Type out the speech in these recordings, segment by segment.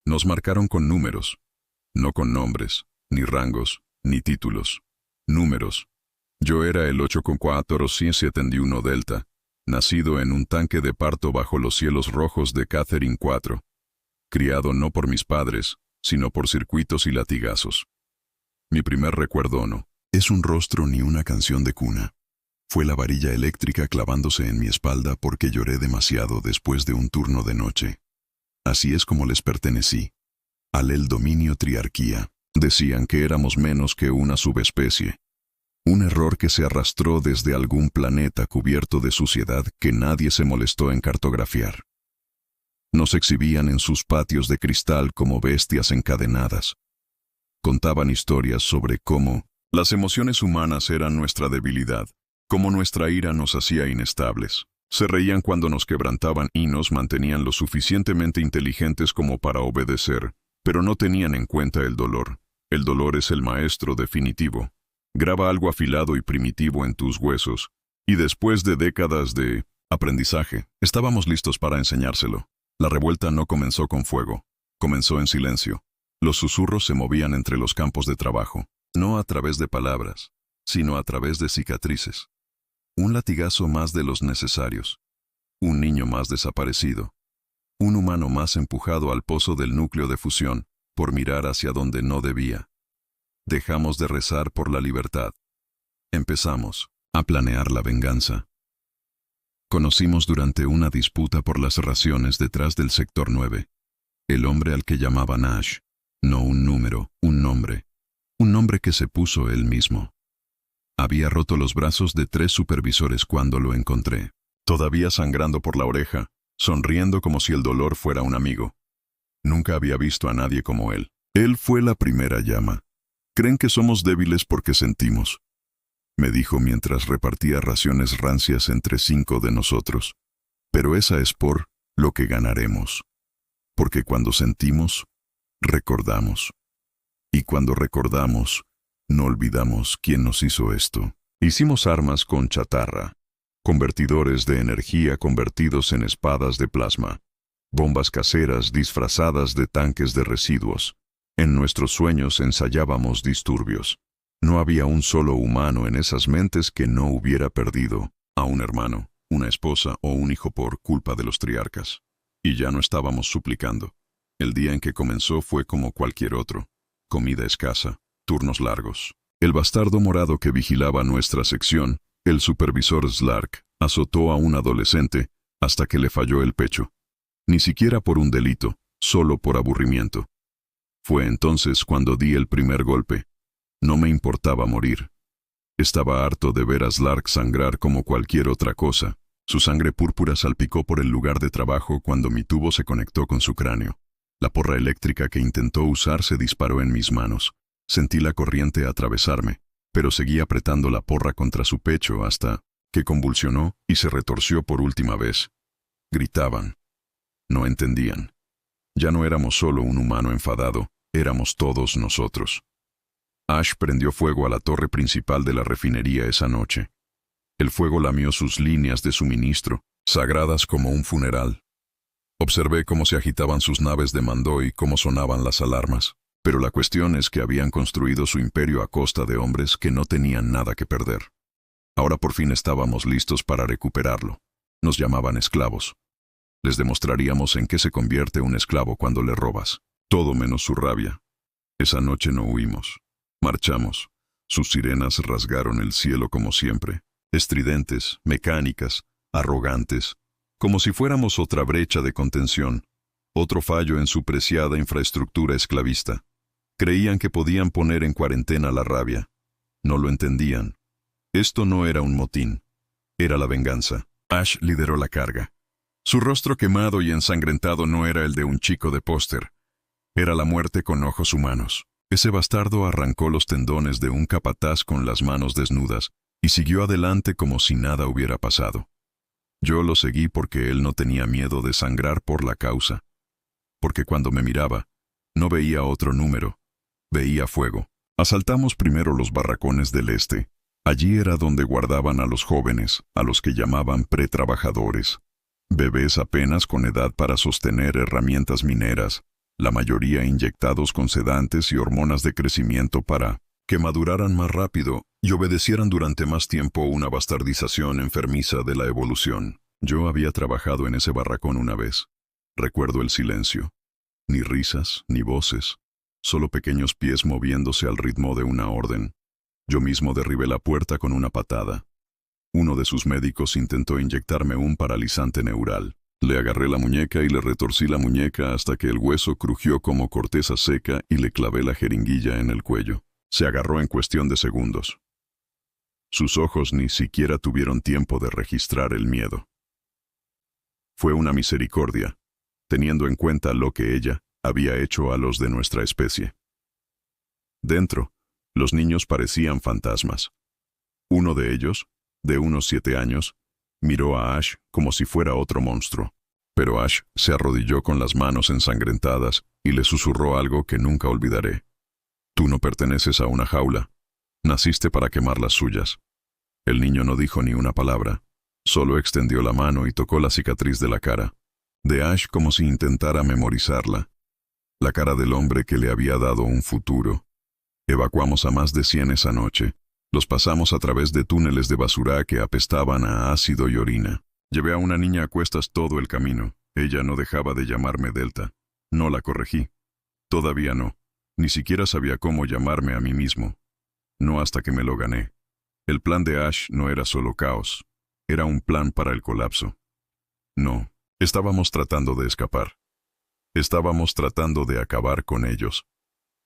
Nos marcaron con números, no con nombres, ni rangos, ni títulos. Números. Yo era el 8,471 Delta, nacido en un tanque de parto bajo los cielos rojos de Catherine 4, criado no por mis padres, sino por circuitos y latigazos. Mi primer recuerdo no es un rostro ni una canción de cuna. Fue la varilla eléctrica clavándose en mi espalda porque lloré demasiado después de un turno de noche. Así es como les pertenecí. Al dominio triarquía. Decían que éramos menos que una subespecie. Un error que se arrastró desde algún planeta cubierto de suciedad que nadie se molestó en cartografiar. Nos exhibían en sus patios de cristal como bestias encadenadas. Contaban historias sobre cómo las emociones humanas eran nuestra debilidad, cómo nuestra ira nos hacía inestables. Se reían cuando nos quebrantaban y nos mantenían lo suficientemente inteligentes como para obedecer, pero no tenían en cuenta el dolor. El dolor es el maestro definitivo. Graba algo afilado y primitivo en tus huesos, y después de décadas de aprendizaje, estábamos listos para enseñárselo. La revuelta no comenzó con fuego, comenzó en silencio. Los susurros se movían entre los campos de trabajo, no a través de palabras, sino a través de cicatrices. Un latigazo más de los necesarios, un niño más desaparecido, un humano más empujado al pozo del núcleo de fusión por mirar hacia donde no debía. Dejamos de rezar por la libertad. Empezamos a planear la venganza. Conocimos durante una disputa por las raciones detrás del sector 9, el hombre al que llamaban Ash, no un número, un nombre que se puso él mismo. Había roto los brazos de 3 supervisores cuando lo encontré, todavía sangrando por la oreja, sonriendo como si el dolor fuera un amigo. Nunca había visto a nadie como él. Él fue la primera llama. Creen que somos débiles porque sentimos, me dijo mientras repartía raciones rancias entre 5 de nosotros. Pero esa es por lo que ganaremos. Porque cuando sentimos, recordamos. Y cuando recordamos, no olvidamos quién nos hizo esto. Hicimos armas con chatarra, convertidores de energía convertidos en espadas de plasma, bombas caseras disfrazadas de tanques de residuos. En nuestros sueños ensayábamos disturbios. No había un solo humano en esas mentes que no hubiera perdido a un hermano, una esposa o un hijo por culpa de los triarcas. Y ya no estábamos suplicando. El día en que comenzó fue como cualquier otro. Comida escasa, turnos largos. El bastardo morado que vigilaba nuestra sección, el supervisor Slark, azotó a un adolescente hasta que le falló el pecho. Ni siquiera por un delito, solo por aburrimiento. Fue entonces cuando di el primer golpe. No me importaba morir. Estaba harto de ver a Slark sangrar como cualquier otra cosa. Su sangre púrpura salpicó por el lugar de trabajo cuando mi tubo se conectó con su cráneo. La porra eléctrica que intentó usar se disparó en mis manos. Sentí la corriente atravesarme, pero seguí apretando la porra contra su pecho hasta que convulsionó y se retorció por última vez. Gritaban. No entendían. Ya no éramos solo un humano enfadado, éramos todos nosotros. Ash prendió fuego a la torre principal de la refinería esa noche. El fuego lamió sus líneas de suministro, sagradas como un funeral. Observé cómo se agitaban sus naves de mando y cómo sonaban las alarmas. Pero la cuestión es que habían construido su imperio a costa de hombres que no tenían nada que perder. Ahora por fin estábamos listos para recuperarlo. Nos llamaban esclavos. Les demostraríamos en qué se convierte un esclavo cuando le robas. Todo menos su rabia. Esa noche no huimos. Marchamos. Sus sirenas rasgaron el cielo como siempre. Estridentes, mecánicas, arrogantes. Como si fuéramos otra brecha de contención. Otro fallo en su preciada infraestructura esclavista. Creían que podían poner en cuarentena la rabia. No lo entendían. Esto no era un motín. Era la venganza. Ash lideró la carga. Su rostro quemado y ensangrentado no era el de un chico de póster. Era la muerte con ojos humanos. Ese bastardo arrancó los tendones de un capataz con las manos desnudas y siguió adelante como si nada hubiera pasado. Yo lo seguí porque él no tenía miedo de sangrar por la causa. Porque cuando me miraba, no veía otro número, veía fuego. Asaltamos primero los barracones del este. Allí era donde guardaban a los jóvenes, a los que llamaban pretrabajadores. Bebés apenas con edad para sostener herramientas mineras, la mayoría inyectados con sedantes y hormonas de crecimiento para que maduraran más rápido y obedecieran durante más tiempo una bastardización enfermiza de la evolución. Yo había trabajado en ese barracón una vez. Recuerdo el silencio. Ni risas, ni voces. Solo pequeños pies moviéndose al ritmo de una orden. Yo mismo derribé la puerta con una patada. Uno de sus médicos intentó inyectarme un paralizante neural. Le agarré la muñeca y le retorcí la muñeca hasta que el hueso crujió como corteza seca y le clavé la jeringuilla en el cuello. Se agarró en cuestión de segundos. Sus ojos ni siquiera tuvieron tiempo de registrar el miedo. Fue una misericordia, teniendo en cuenta lo que ella había hecho a los de nuestra especie. Dentro, los niños parecían fantasmas. Uno de ellos, de unos 7 años, miró a Ash como si fuera otro monstruo. Pero Ash se arrodilló con las manos ensangrentadas y le susurró algo que nunca olvidaré. Tú no perteneces a una jaula. Naciste para quemar las suyas. El niño no dijo ni una palabra. Solo extendió la mano y tocó la cicatriz de la cara. De Ash como si intentara memorizarla. La cara del hombre que le había dado un futuro. Evacuamos a más de 100 esa noche. Los pasamos a través de túneles de basura que apestaban a ácido y orina. Llevé a una niña a cuestas todo el camino. Ella no dejaba de llamarme Delta. No la corregí. Todavía no. Ni siquiera sabía cómo llamarme a mí mismo. No hasta que me lo gané. El plan de Ash no era solo caos. Era un plan para el colapso. No, estábamos tratando de escapar. Estábamos tratando de acabar con ellos.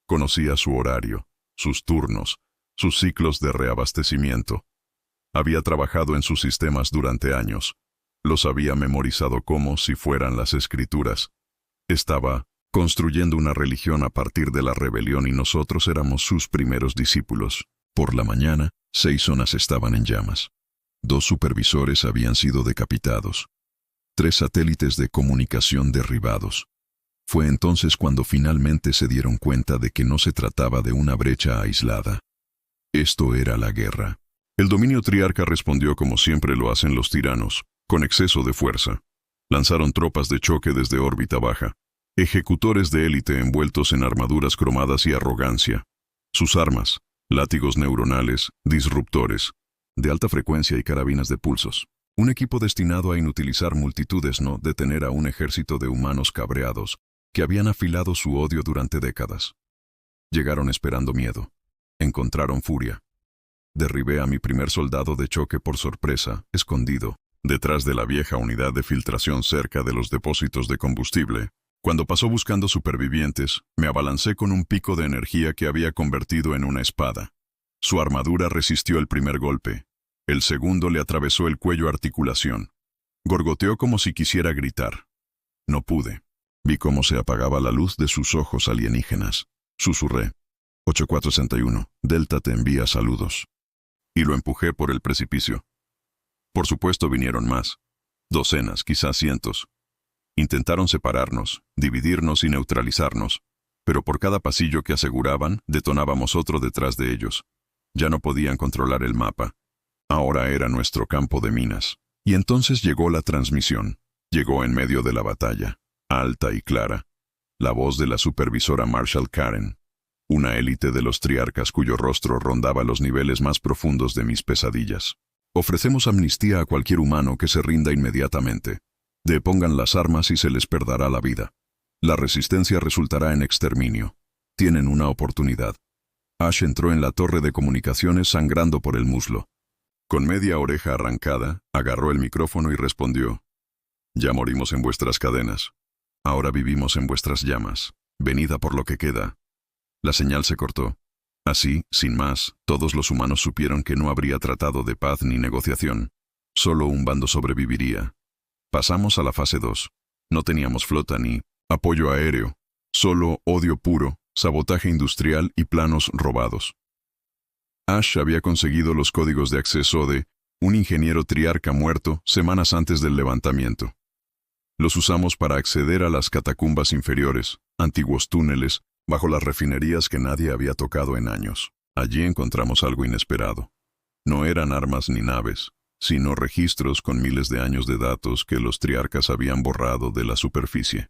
Conocía su horario, sus turnos, sus ciclos de reabastecimiento. Había trabajado en sus sistemas durante años. Los había memorizado como si fueran las escrituras. Estaba construyendo una religión a partir de la rebelión y nosotros éramos sus primeros discípulos. Por la mañana, 6 zonas estaban en llamas. 2 supervisores habían sido decapitados. 3 satélites de comunicación derribados. Fue entonces cuando finalmente se dieron cuenta de que no se trataba de una brecha aislada. Esto era la guerra. El dominio triarca respondió como siempre lo hacen los tiranos, con exceso de fuerza. Lanzaron tropas de choque desde órbita baja. Ejecutores de élite envueltos en armaduras cromadas y arrogancia. Sus armas, látigos neuronales, disruptores, de alta frecuencia y carabinas de pulsos. Un equipo destinado a inutilizar multitudes, no detener a un ejército de humanos cabreados, que habían afilado su odio durante décadas. Llegaron esperando miedo. Encontraron furia. Derribé a mi primer soldado de choque por sorpresa, escondido, detrás de la vieja unidad de filtración cerca de los depósitos de combustible. Cuando pasó buscando supervivientes, me abalancé con un pico de energía que había convertido en una espada. Su armadura resistió el primer golpe. El segundo le atravesó el cuello-articulación. Gorgoteó como si quisiera gritar. No pude. Vi cómo se apagaba la luz de sus ojos alienígenas. Susurré. 8461, Delta te envía saludos. Y lo empujé por el precipicio. Por supuesto vinieron más. Docenas, quizás cientos. Intentaron separarnos, dividirnos y neutralizarnos, pero por cada pasillo que aseguraban, detonábamos otro detrás de ellos. Ya no podían controlar el mapa. Ahora era nuestro campo de minas. Y entonces llegó la transmisión. Llegó en medio de la batalla, alta y clara. La voz de la supervisora Marshall Karen. Una élite de los triarcas cuyo rostro rondaba los niveles más profundos de mis pesadillas. Ofrecemos amnistía a cualquier humano que se rinda inmediatamente. Depongan las armas y se les perderá la vida. La resistencia resultará en exterminio. Tienen una oportunidad. Ash entró en la torre de comunicaciones sangrando por el muslo. Con media oreja arrancada, agarró el micrófono y respondió. Ya morimos en vuestras cadenas. Ahora vivimos en vuestras llamas. Venid a por lo que queda. La señal se cortó. Así, sin más, todos los humanos supieron que no habría tratado de paz ni negociación. Solo un bando sobreviviría. Pasamos a la fase 2. No teníamos flota ni apoyo aéreo. Solo odio puro, sabotaje industrial y planos robados. Ash había conseguido los códigos de acceso de un ingeniero triarca muerto semanas antes del levantamiento. Los usamos para acceder a las catacumbas inferiores, antiguos túneles, bajo las refinerías que nadie había tocado en años. Allí encontramos algo inesperado. No eran armas ni naves, sino registros con miles de años de datos que los triarcas habían borrado de la superficie.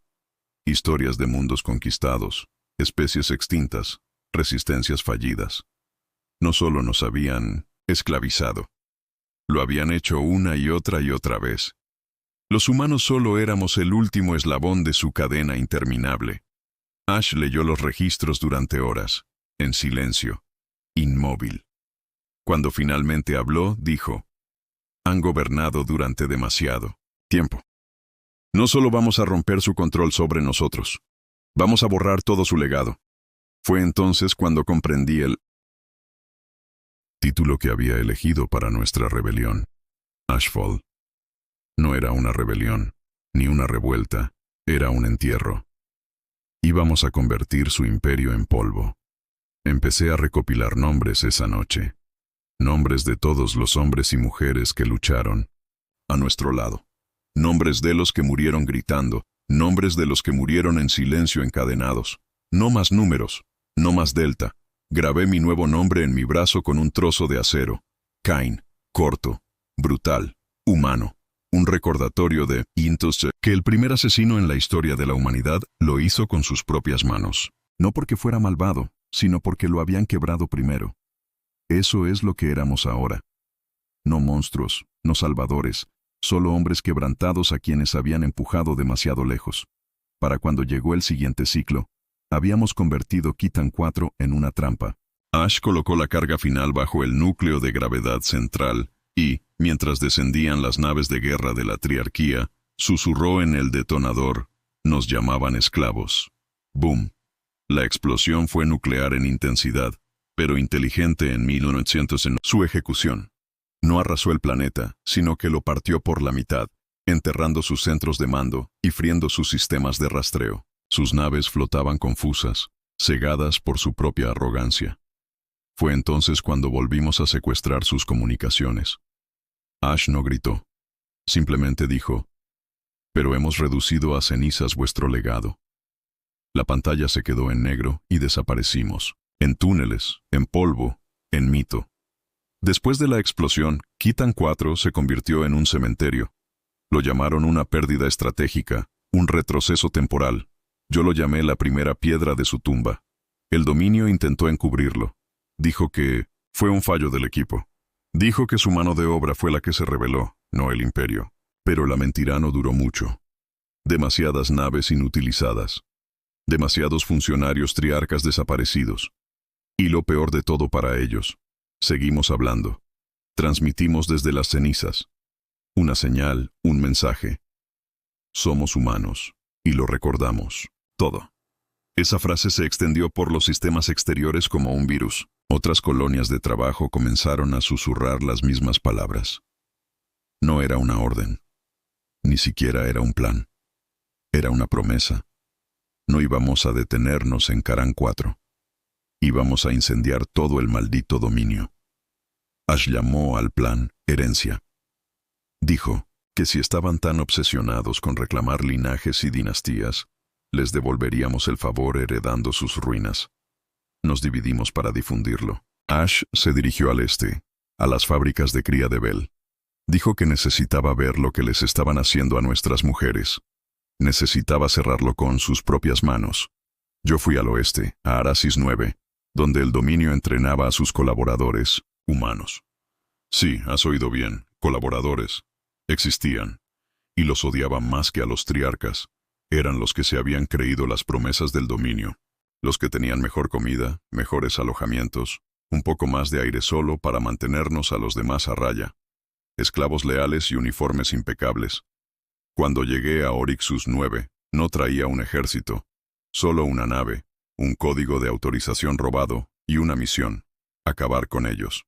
Historias de mundos conquistados, especies extintas, resistencias fallidas. No solo nos habían esclavizado, lo habían hecho una y otra vez. Los humanos solo éramos el último eslabón de su cadena interminable. Ash leyó los registros durante horas, en silencio, inmóvil. Cuando finalmente habló, dijo: han gobernado durante demasiado tiempo. No solo vamos a romper su control sobre nosotros, vamos a borrar todo su legado. Fue entonces cuando comprendí el título que había elegido para nuestra rebelión. Ashfall. No era una rebelión, ni una revuelta, era un entierro. Íbamos a convertir su imperio en polvo. Empecé a recopilar nombres esa noche. Nombres de todos los hombres y mujeres que lucharon a nuestro lado. Nombres de los que murieron gritando, nombres de los que murieron en silencio encadenados. No más números, no más delta. Grabé mi nuevo nombre en mi brazo con un trozo de acero. Cain, corto, brutal, humano. Un recordatorio de Intos, que el primer asesino en la historia de la humanidad lo hizo con sus propias manos. No porque fuera malvado, sino porque lo habían quebrado primero. Eso es lo que éramos ahora. No monstruos, no salvadores, solo hombres quebrantados a quienes habían empujado demasiado lejos. Para cuando llegó el siguiente ciclo, habíamos convertido Khitan 4 en una trampa. Ash colocó la carga final bajo el núcleo de gravedad central y, mientras descendían las naves de guerra de la Triarquía, susurró en el detonador: nos llamaban esclavos. ¡Boom! La explosión fue nuclear en intensidad, pero inteligente en 1900 en su ejecución. No arrasó el planeta, sino que lo partió por la mitad, enterrando sus centros de mando y friendo sus sistemas de rastreo. Sus naves flotaban confusas, cegadas por su propia arrogancia. Fue entonces cuando volvimos a secuestrar sus comunicaciones. Ash no gritó. Simplemente dijo: pero hemos reducido a cenizas vuestro legado. La pantalla se quedó en negro y desaparecimos. En túneles, en polvo, en mito. Después de la explosión, Khitan 4 se convirtió en un cementerio. Lo llamaron una pérdida estratégica, un retroceso temporal. Yo lo llamé la primera piedra de su tumba. El dominio intentó encubrirlo. Dijo que fue un fallo del equipo. Dijo que su mano de obra fue la que se rebeló, no el imperio. Pero la mentira no duró mucho. Demasiadas naves inutilizadas. Demasiados funcionarios triarcas desaparecidos. Y lo peor de todo para ellos: seguimos hablando. Transmitimos desde las cenizas. Una señal, un mensaje. Somos humanos, y lo recordamos. Todo. Esa frase se extendió por los sistemas exteriores como un virus. Otras colonias de trabajo comenzaron a susurrar las mismas palabras. No era una orden. Ni siquiera era un plan. Era una promesa. No íbamos a detenernos en Khitan 4. Íbamos a incendiar todo el maldito dominio. Ash llamó al plan herencia. Dijo que si estaban tan obsesionados con reclamar linajes y dinastías, les devolveríamos el favor heredando sus ruinas. Nos dividimos para difundirlo. Ash se dirigió al este, a las fábricas de cría de Bell. Dijo que necesitaba ver lo que les estaban haciendo a nuestras mujeres. Necesitaba cerrarlo con sus propias manos. Yo fui al oeste, a Arasis 9, donde el dominio entrenaba a sus colaboradores, humanos. Sí, has oído bien, colaboradores. Existían. Y los odiaban más que a los triarcas. Eran los que se habían creído las promesas del dominio. Los que tenían mejor comida, mejores alojamientos, un poco más de aire solo para mantenernos a los demás a raya. Esclavos leales y uniformes impecables. Cuando llegué a Orixus 9, no traía un ejército, solo una nave, un código de autorización robado y una misión: acabar con ellos.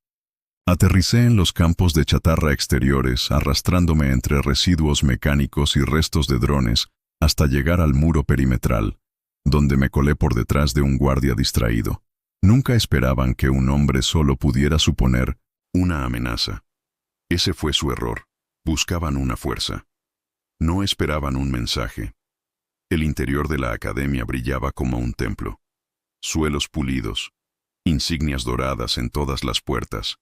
Aterricé en los campos de chatarra exteriores, arrastrándome entre residuos mecánicos y restos de drones hasta llegar al muro perimetral, donde me colé por detrás de un guardia distraído. Nunca esperaban que un hombre solo pudiera suponer una amenaza. Ese fue su error. Buscaban una fuerza. No esperaban un mensaje. El interior de la academia brillaba como un templo. Suelos pulidos, insignias doradas en todas las puertas,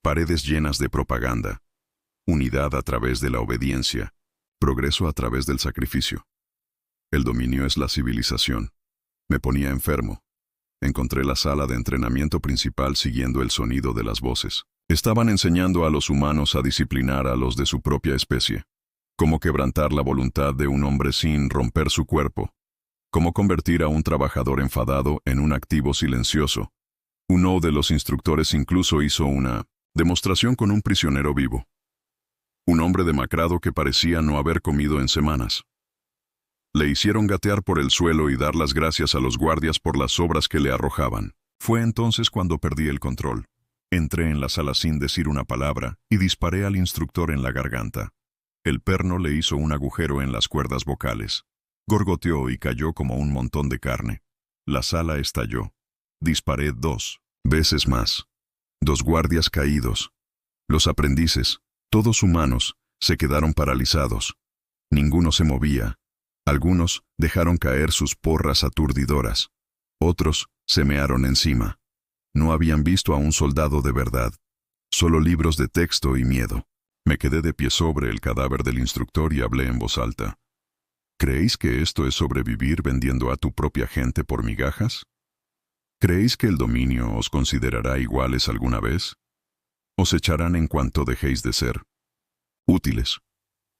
paredes llenas de propaganda, unidad a través de la obediencia, progreso a través del sacrificio. El dominio es la civilización. Me ponía enfermo. Encontré la sala de entrenamiento principal siguiendo el sonido de las voces. Estaban enseñando a los humanos a disciplinar a los de su propia especie. Cómo quebrantar la voluntad de un hombre sin romper su cuerpo. Cómo convertir a un trabajador enfadado en un activo silencioso. Uno de los instructores incluso hizo una demostración con un prisionero vivo. Un hombre demacrado que parecía no haber comido en semanas. Le hicieron gatear por el suelo y dar las gracias a los guardias por las sobras que le arrojaban. Fue entonces cuando perdí el control. Entré en la sala sin decir una palabra y disparé al instructor en la garganta. El perno le hizo un agujero en las cuerdas vocales. Gorgoteó y cayó como un montón de carne. La sala estalló. Disparé 2 veces más. 2 guardias caídos. Los aprendices, todos humanos, se quedaron paralizados. Ninguno se movía. Algunos dejaron caer sus porras aturdidoras. Otros se mearon encima. No habían visto a un soldado de verdad. Solo libros de texto y miedo. Me quedé de pie sobre el cadáver del instructor y hablé en voz alta. ¿Creéis que esto es sobrevivir vendiendo a tu propia gente por migajas? ¿Creéis que el dominio os considerará iguales alguna vez? Os echarán en cuanto dejéis de ser útiles.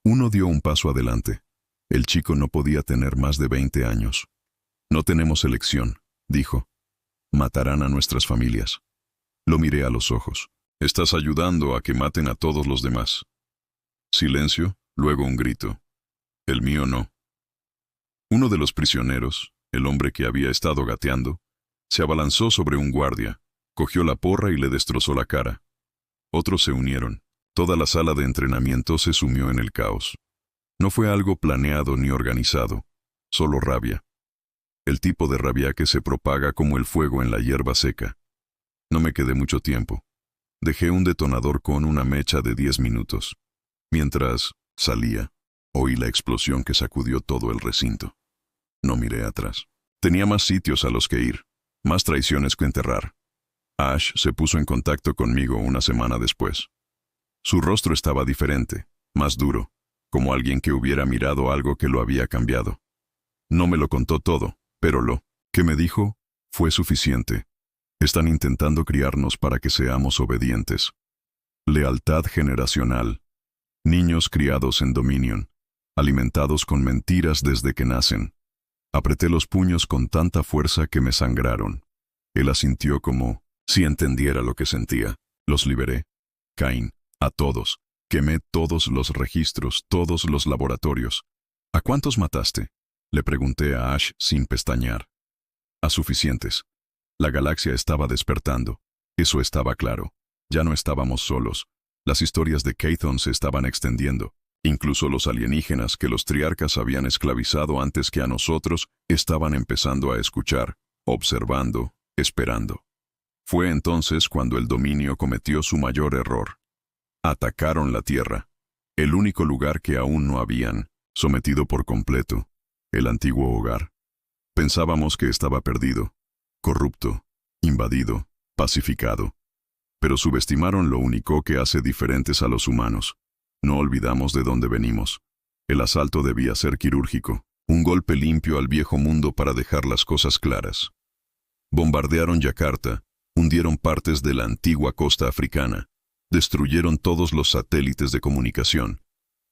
Uno dio un paso adelante. El chico no podía tener más de 20 años. No tenemos elección, dijo. Matarán a nuestras familias. Lo miré a los ojos. Estás ayudando a que maten a todos los demás. Silencio, luego un grito. El mío no. Uno de los prisioneros, el hombre que había estado gateando, se abalanzó sobre un guardia, cogió la porra y le destrozó la cara. Otros se unieron. Toda la sala de entrenamiento se sumió en el caos. No fue algo planeado ni organizado, solo rabia. El tipo de rabia que se propaga como el fuego en la hierba seca. No me quedé mucho tiempo. Dejé un detonador con una mecha de 10 minutos. Mientras salía, oí la explosión que sacudió todo el recinto. No miré atrás. Tenía más sitios a los que ir, más traiciones que enterrar. Ash se puso en contacto conmigo una semana después. Su rostro estaba diferente, más duro, como alguien que hubiera mirado algo que lo había cambiado. No me lo contó todo, pero lo que me dijo fue suficiente. Están intentando criarnos para que seamos obedientes. Lealtad generacional. Niños criados en Dominion, alimentados con mentiras desde que nacen. Apreté los puños con tanta fuerza que me sangraron. Él asintió como si entendiera lo que sentía. Los liberé. Cain, a todos. Quemé todos los registros, todos los laboratorios. ¿A cuántos mataste? Le pregunté a Ash sin pestañear. A suficientes. La galaxia estaba despertando. Eso estaba claro. Ya no estábamos solos. Las historias de Chthon se estaban extendiendo. Incluso los alienígenas que los triarcas habían esclavizado antes que a nosotros estaban empezando a escuchar, observando, esperando. Fue entonces cuando el dominio cometió su mayor error. Atacaron la Tierra, el único lugar que aún no habían sometido por completo, el antiguo hogar. Pensábamos que estaba perdido, corrupto, invadido, pacificado. Pero subestimaron lo único que hace diferentes a los humanos. No olvidamos de dónde venimos. El asalto debía ser quirúrgico, un golpe limpio al viejo mundo para dejar las cosas claras. Bombardearon Yakarta, hundieron partes de la antigua costa africana, destruyeron todos los satélites de comunicación.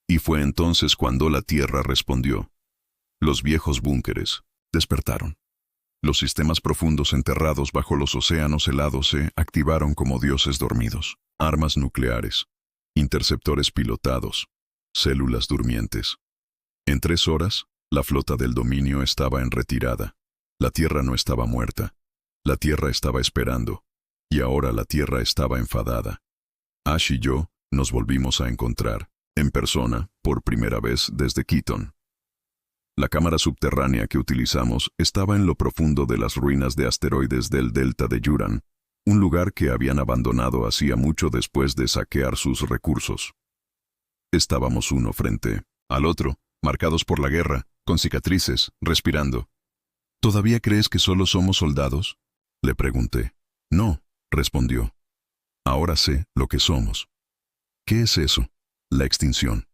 Y fue entonces cuando la Tierra respondió. Los viejos búnkeres despertaron. Los sistemas profundos enterrados bajo los océanos helados se activaron como dioses dormidos. Armas nucleares, interceptores pilotados, células durmientes. En 3 horas, la flota del dominio estaba en retirada. La Tierra no estaba muerta. La Tierra estaba esperando. Y ahora la Tierra estaba enfadada. Ash y yo nos volvimos a encontrar, en persona, por primera vez desde Chthon. La cámara subterránea que utilizamos estaba en lo profundo de las ruinas de asteroides del delta de Yuran, un lugar que habían abandonado hacía mucho después de saquear sus recursos. Estábamos uno frente al otro, marcados por la guerra, con cicatrices, respirando. ¿Todavía crees que solo somos soldados? Le pregunté. No, respondió. Ahora sé lo que somos. ¿Qué es eso? La extinción.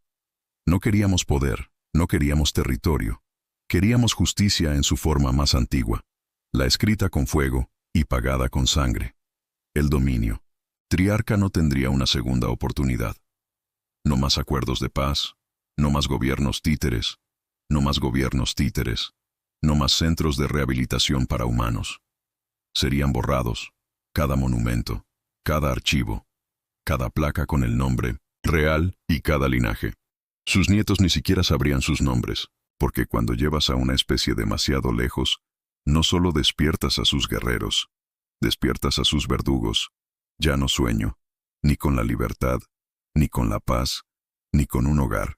No queríamos poder, no queríamos territorio. Queríamos justicia en su forma más antigua, la escrita con fuego y pagada con sangre. El dominio. Triarca no tendría una segunda oportunidad. No más acuerdos de paz, no más gobiernos títeres, no más gobiernos títeres, no más centros de rehabilitación para humanos. Serían borrados, cada monumento, cada archivo, cada placa con el nombre real y cada linaje. Sus nietos ni siquiera sabrían sus nombres, porque cuando llevas a una especie demasiado lejos, no solo despiertas a sus guerreros, despiertas a sus verdugos. Ya no sueño, ni con la libertad, ni con la paz, ni con un hogar.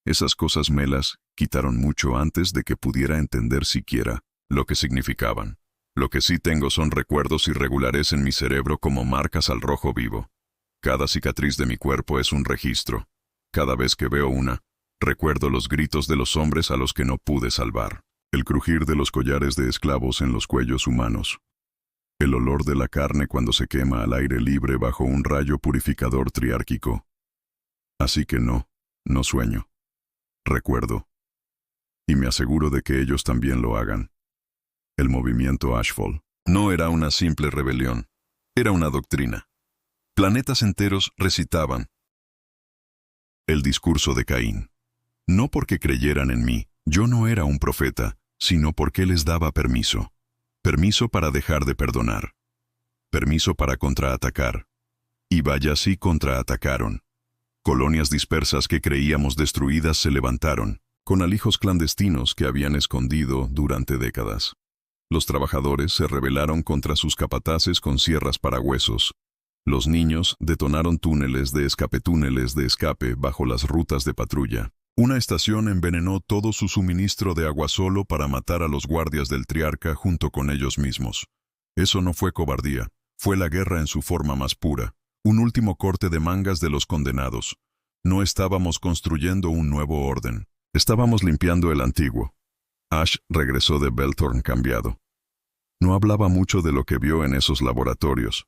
Esas cosas me las quitaron mucho antes de que pudiera entender siquiera lo que significaban. Lo que sí tengo son recuerdos irregulares en mi cerebro como marcas al rojo vivo. Cada cicatriz de mi cuerpo es un registro. Cada vez que veo una, recuerdo los gritos de los hombres a los que no pude salvar. El crujir de los collares de esclavos en los cuellos humanos. El olor de la carne cuando se quema al aire libre bajo un rayo purificador triárquico. Así que no sueño. Recuerdo. Y me aseguro de que ellos también lo hagan. El movimiento Ashfall no era una simple rebelión, era una doctrina. Planetas enteros recitaban el discurso de Caín. No porque creyeran en mí, yo no era un profeta, sino porque les daba permiso. Permiso para dejar de perdonar. Permiso para contraatacar. Y vaya si contraatacaron. Colonias dispersas que creíamos destruidas se levantaron, con alijos clandestinos que habían escondido durante décadas. Los trabajadores se rebelaron contra sus capataces con sierras para huesos. Los niños detonaron túneles de escape bajo las rutas de patrulla. Una estación envenenó todo su suministro de agua solo para matar a los guardias del Triarca junto con ellos mismos. Eso no fue cobardía, fue la guerra en su forma más pura, un último corte de mangas de los condenados. No estábamos construyendo un nuevo orden, estábamos limpiando el antiguo. Ash regresó de Belthorn cambiado. No hablaba mucho de lo que vio en esos laboratorios,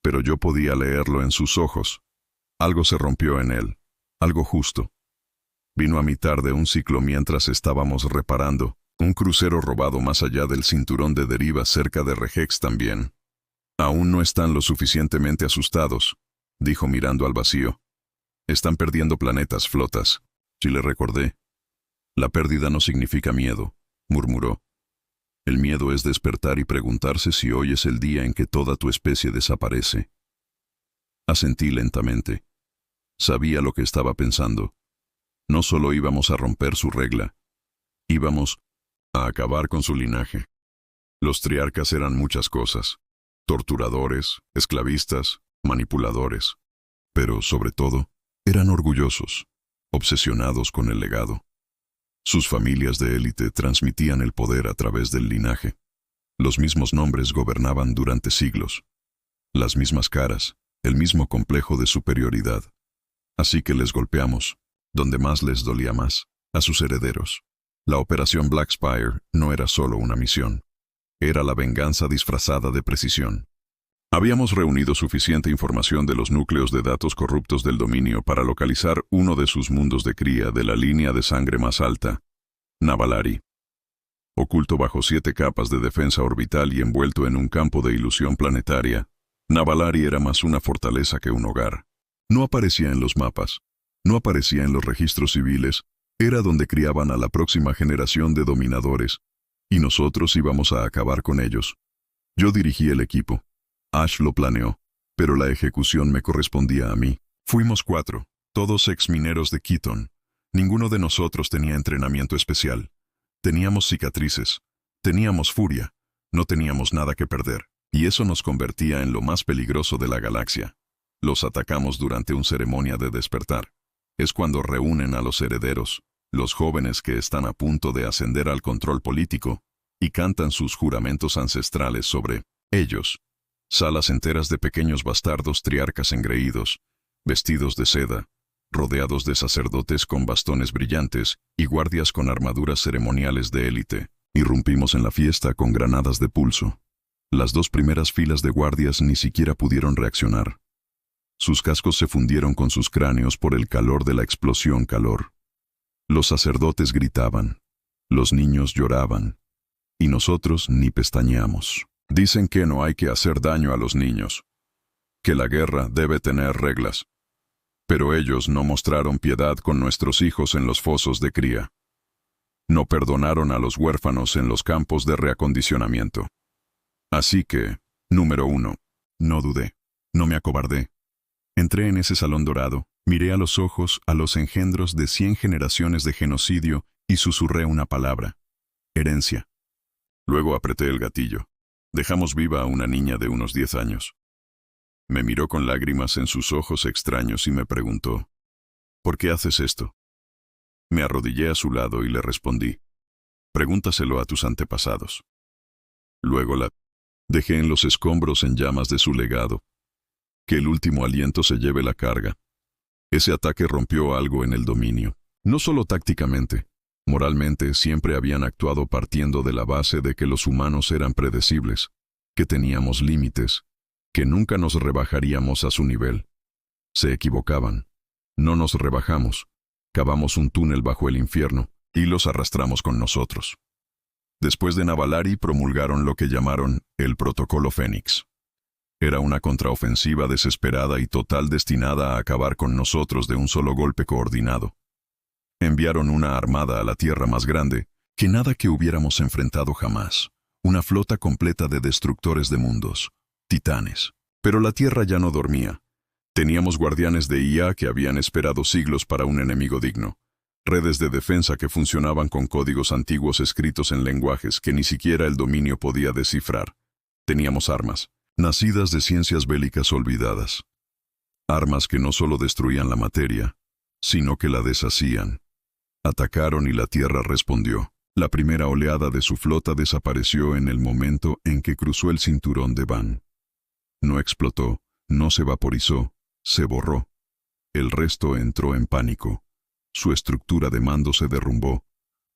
pero yo podía leerlo en sus ojos. Algo se rompió en él, algo justo. Vino a mitad de un ciclo mientras estábamos reparando, un crucero robado más allá del cinturón de deriva cerca de Regex también. Aún no están lo suficientemente asustados, dijo mirando al vacío. Están perdiendo planetas, flotas. Si le recordé. La pérdida no significa miedo, murmuró. El miedo es despertar y preguntarse si hoy es el día en que toda tu especie desaparece. Asentí lentamente. Sabía lo que estaba pensando. No solo íbamos a romper su regla, íbamos a acabar con su linaje. Los triarcas eran muchas cosas. Torturadores, esclavistas, manipuladores. Pero, sobre todo, eran orgullosos, obsesionados con el legado. Sus familias de élite transmitían el poder a través del linaje. Los mismos nombres gobernaban durante siglos. Las mismas caras, el mismo complejo de superioridad. Así que les golpeamos, donde más les dolía más, a sus herederos. La operación Black Spire no era solo una misión. Era la venganza disfrazada de precisión. Habíamos reunido suficiente información de los núcleos de datos corruptos del dominio para localizar uno de sus mundos de cría de la línea de sangre más alta, Navalari. Oculto bajo 7 capas de defensa orbital y envuelto en un campo de ilusión planetaria, Navalari era más una fortaleza que un hogar. No aparecía en los mapas, no aparecía en los registros civiles, era donde criaban a la próxima generación de dominadores, y nosotros íbamos a acabar con ellos. Yo dirigí el equipo. Ash lo planeó, pero la ejecución me correspondía a mí. Fuimos 4, todos exmineros de Keaton. Ninguno de nosotros tenía entrenamiento especial. Teníamos cicatrices, teníamos furia, no teníamos nada que perder, y eso nos convertía en lo más peligroso de la galaxia. Los atacamos durante una ceremonia de despertar. Es cuando reúnen a los herederos, los jóvenes que están a punto de ascender al control político, y cantan sus juramentos ancestrales sobre ellos. Salas enteras de pequeños bastardos triarcas engreídos, vestidos de seda, rodeados de sacerdotes con bastones brillantes y guardias con armaduras ceremoniales de élite. Irrumpimos en la fiesta con granadas de pulso. Las 2 primeras filas de guardias ni siquiera pudieron reaccionar. Sus cascos se fundieron con sus cráneos por el calor de la explosión calor. Los sacerdotes gritaban. Los niños lloraban, y nosotros ni pestañeamos. Dicen que no hay que hacer daño a los niños, que la guerra debe tener reglas. Pero ellos no mostraron piedad con nuestros hijos en los fosos de cría. No perdonaron a los huérfanos en los campos de reacondicionamiento. Así que, número 1, no dudé, no me acobardé. Entré en ese salón dorado, miré a los ojos a los engendros de 100 generaciones de genocidio y susurré una palabra: herencia. Luego apreté el gatillo. Dejamos viva a una niña de unos 10 años. Me miró con lágrimas en sus ojos extraños y me preguntó: ¿por qué haces esto? Me arrodillé a su lado y le respondí: pregúntaselo a tus antepasados. Luego la dejé en los escombros en llamas de su legado. Que el último aliento se lleve la carga. Ese ataque rompió algo en el dominio. No solo tácticamente, moralmente siempre habían actuado partiendo de la base de que los humanos eran predecibles, que teníamos límites, que nunca nos rebajaríamos a su nivel. Se equivocaban. No nos rebajamos. Cavamos un túnel bajo el infierno y los arrastramos con nosotros. Después de Navalari promulgaron lo que llamaron el Protocolo Fénix. Era una contraofensiva desesperada y total destinada a acabar con nosotros de un solo golpe coordinado. Enviaron una armada a la tierra más grande que nada que hubiéramos enfrentado jamás, una flota completa de destructores de mundos, titanes. Pero la tierra ya no dormía. Teníamos guardianes de IA que habían esperado siglos para un enemigo digno, redes de defensa que funcionaban con códigos antiguos escritos en lenguajes que ni siquiera el dominio podía descifrar. Teníamos armas, nacidas de ciencias bélicas olvidadas. Armas que no solo destruían la materia, sino que la deshacían. Atacaron y la tierra respondió. La primera oleada de su flota desapareció en el momento en que cruzó el cinturón de Van. No explotó, no se vaporizó, se borró. El resto entró en pánico. Su estructura de mando se derrumbó.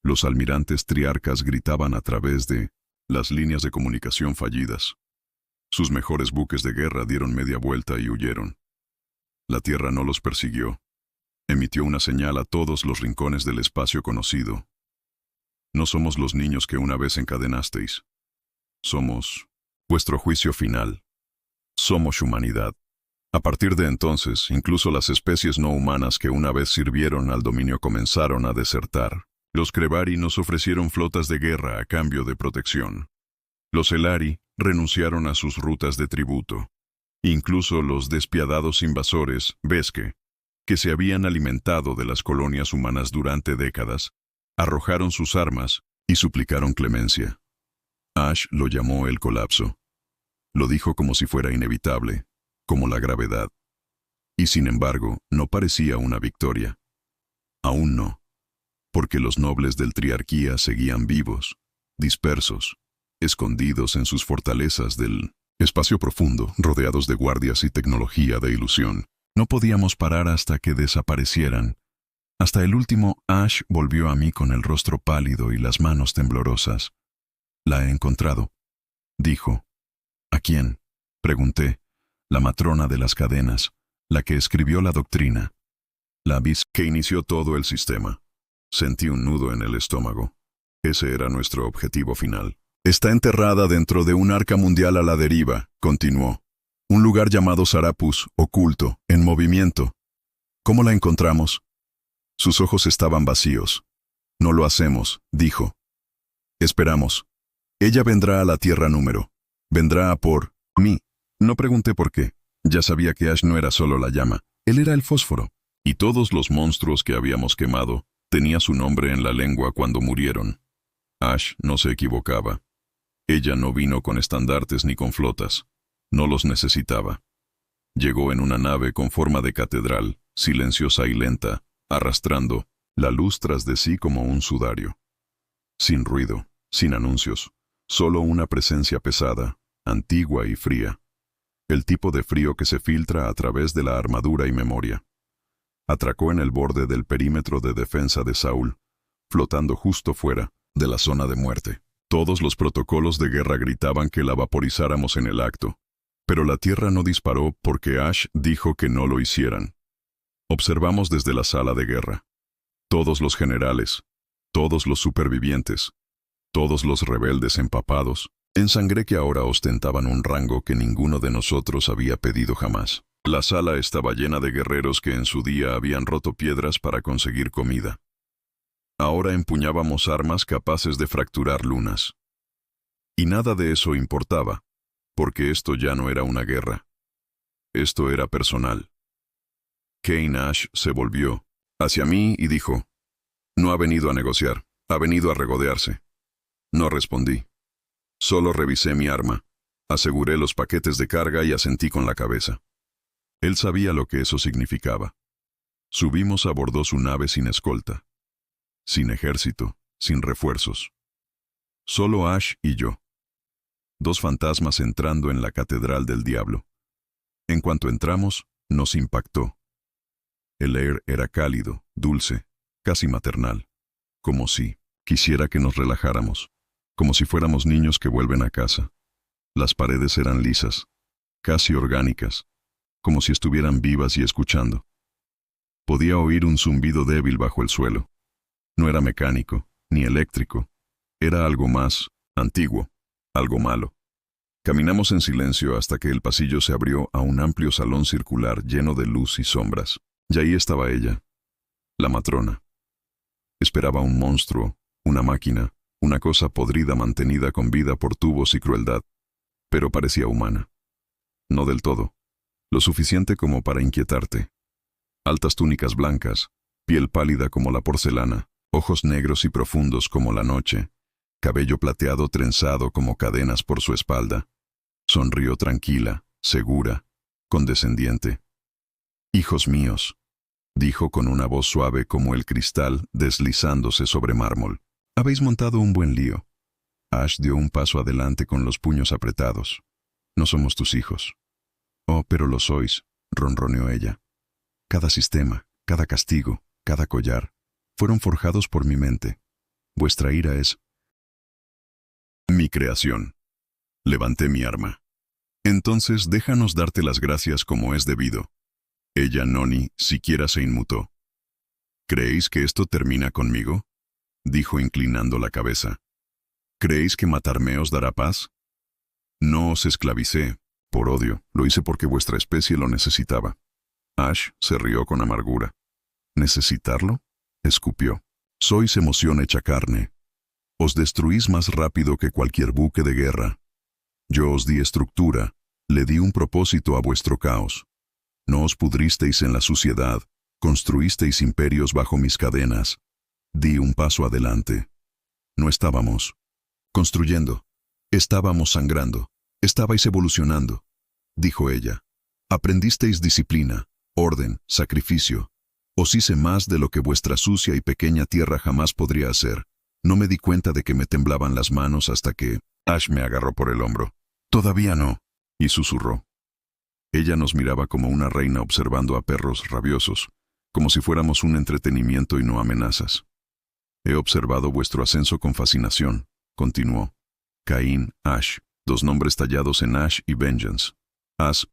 Los almirantes triarcas gritaban a través de las líneas de comunicación fallidas. Sus mejores buques de guerra dieron media vuelta y huyeron. La tierra no los persiguió. Emitió una señal a todos los rincones del espacio conocido. No somos los niños que una vez encadenasteis. Somos vuestro juicio final. Somos humanidad. A partir de entonces, incluso las especies no humanas que una vez sirvieron al dominio comenzaron a desertar. Los Krevari nos ofrecieron flotas de guerra a cambio de protección. Los Elari renunciaron a sus rutas de tributo. Incluso los despiadados invasores, Beske, que se habían alimentado de las colonias humanas durante décadas, arrojaron sus armas y suplicaron clemencia. Ash lo llamó el colapso. Lo dijo como si fuera inevitable, como la gravedad. Y sin embargo, no parecía una victoria. Aún no. Porque los nobles del Triarquía seguían vivos, dispersos, escondidos en sus fortalezas del espacio profundo, rodeados de guardias y tecnología de ilusión. No podíamos parar hasta que desaparecieran. Hasta el último, Ash volvió a mí con el rostro pálido y las manos temblorosas. «La he encontrado», dijo. «¿A quién?», pregunté. «La matrona de las cadenas, la que escribió la doctrina. La bis que inició todo el sistema». Sentí un nudo en el estómago. Ese era nuestro objetivo final. «Está enterrada dentro de un arca mundial a la deriva», continuó. «Un lugar llamado Sarapus, oculto, en movimiento. ¿Cómo la encontramos?» Sus ojos estaban vacíos. «No lo hacemos», dijo. «Esperamos. Ella vendrá a la Tierra número. Vendrá a por mí». No pregunté por qué. Ya sabía que Ash no era solo la llama. Él era el fósforo. Y todos los monstruos que habíamos quemado tenía su nombre en la lengua cuando murieron. Ash no se equivocaba. Ella no vino con estandartes ni con flotas. No los necesitaba. Llegó en una nave con forma de catedral, silenciosa y lenta, arrastrando la luz tras de sí como un sudario. Sin ruido, sin anuncios, solo una presencia pesada, antigua y fría. El tipo de frío que se filtra a través de la armadura y memoria. Atracó en el borde del perímetro de defensa de Saúl, flotando justo fuera de la zona de muerte. Todos los protocolos de guerra gritaban que la vaporizáramos en el acto, pero la Tierra no disparó porque Ash dijo que no lo hicieran. Observamos desde la sala de guerra. Todos los generales, Todos los supervivientes, todos los rebeldes empapados, en sangre que ahora ostentaban un rango que ninguno de nosotros había pedido jamás. La sala estaba llena de guerreros que en su día habían roto piedras para conseguir comida. Ahora empuñábamos armas capaces de fracturar lunas. Y nada de eso importaba, porque esto ya no era una guerra. Esto era personal. Kane Ash se volvió hacia mí y dijo, «No ha venido a negociar, ha venido a regodearse». No respondí. Solo revisé mi arma, aseguré los paquetes de carga y asentí con la cabeza. Él sabía lo que eso significaba. Subimos a bordo su nave sin escolta, sin ejército, sin refuerzos. Solo Ash y yo. Dos fantasmas entrando en la Catedral del Diablo. En cuanto entramos, nos impactó. El aire era cálido, dulce, casi maternal, como si quisiera que nos relajáramos, como si fuéramos niños que vuelven a casa. Las paredes eran lisas, casi orgánicas, como si estuvieran vivas y escuchando. Podía oír un zumbido débil bajo el suelo. No era mecánico, ni eléctrico. Era algo más, antiguo, algo malo. Caminamos en silencio hasta que el pasillo se abrió a un amplio salón circular lleno de luz y sombras. Y ahí estaba ella, la matrona. Esperaba un monstruo, una máquina, una cosa podrida mantenida con vida por tubos y crueldad, pero parecía humana. No del todo, lo suficiente como para inquietarte. Altas túnicas blancas, piel pálida como la porcelana, ojos negros y profundos como la noche, cabello plateado trenzado como cadenas por su espalda. Sonrió tranquila, segura, condescendiente. «Hijos míos», dijo con una voz suave como el cristal deslizándose sobre mármol. «Habéis montado un buen lío». Ash dio un paso adelante con los puños apretados. «No somos tus hijos». «Oh, pero lo sois», ronroneó ella. «Cada sistema, cada castigo, cada collar, fueron forjados por mi mente. Vuestra ira es mi creación». Levanté mi arma. «Entonces déjanos darte las gracias como es debido». Ella, ni siquiera se inmutó. «¿Creéis que esto termina conmigo?», dijo inclinando la cabeza. «¿Creéis que matarme os dará paz? No os esclavicé, por odio, lo hice porque vuestra especie lo necesitaba». Ash se rió con amargura. «¿Necesitarlo?», escupió. «Sois emoción hecha carne. Os destruís más rápido que cualquier buque de guerra. Yo os di estructura, le di un propósito a vuestro caos. No os pudristeis en la suciedad, construisteis imperios bajo mis cadenas. Di un paso adelante. No estábamos construyendo, estábamos sangrando, estabais evolucionando», dijo ella. «Aprendisteis disciplina, orden, sacrificio. Os hice más de lo que vuestra sucia y pequeña tierra jamás podría hacer. No me di cuenta de que me temblaban las manos hasta que...». Ash me agarró por el hombro. «Todavía no», y susurró. Ella nos miraba como una reina observando a perros rabiosos, como si fuéramos un entretenimiento y no amenazas. «He observado vuestro ascenso con fascinación», continuó. «Caín, Ash, dos nombres tallados en Ash y Vengeance. Has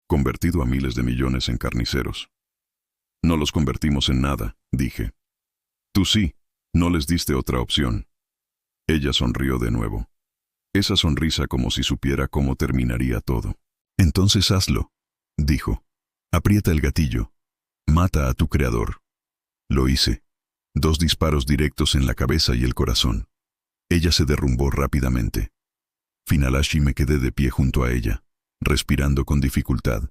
convertido a miles de millones en carniceros». «No los convertimos en nada», dije. «Tú sí, no les diste otra opción». Ella sonrió de nuevo. Esa sonrisa como si supiera cómo terminaría todo. «Entonces hazlo», dijo. «Aprieta el gatillo. Mata a tu creador». Lo hice. 2 disparos directos en la cabeza y el corazón. Ella se derrumbó rápidamente. Finalashi me quedé de pie junto a ella, respirando con dificultad,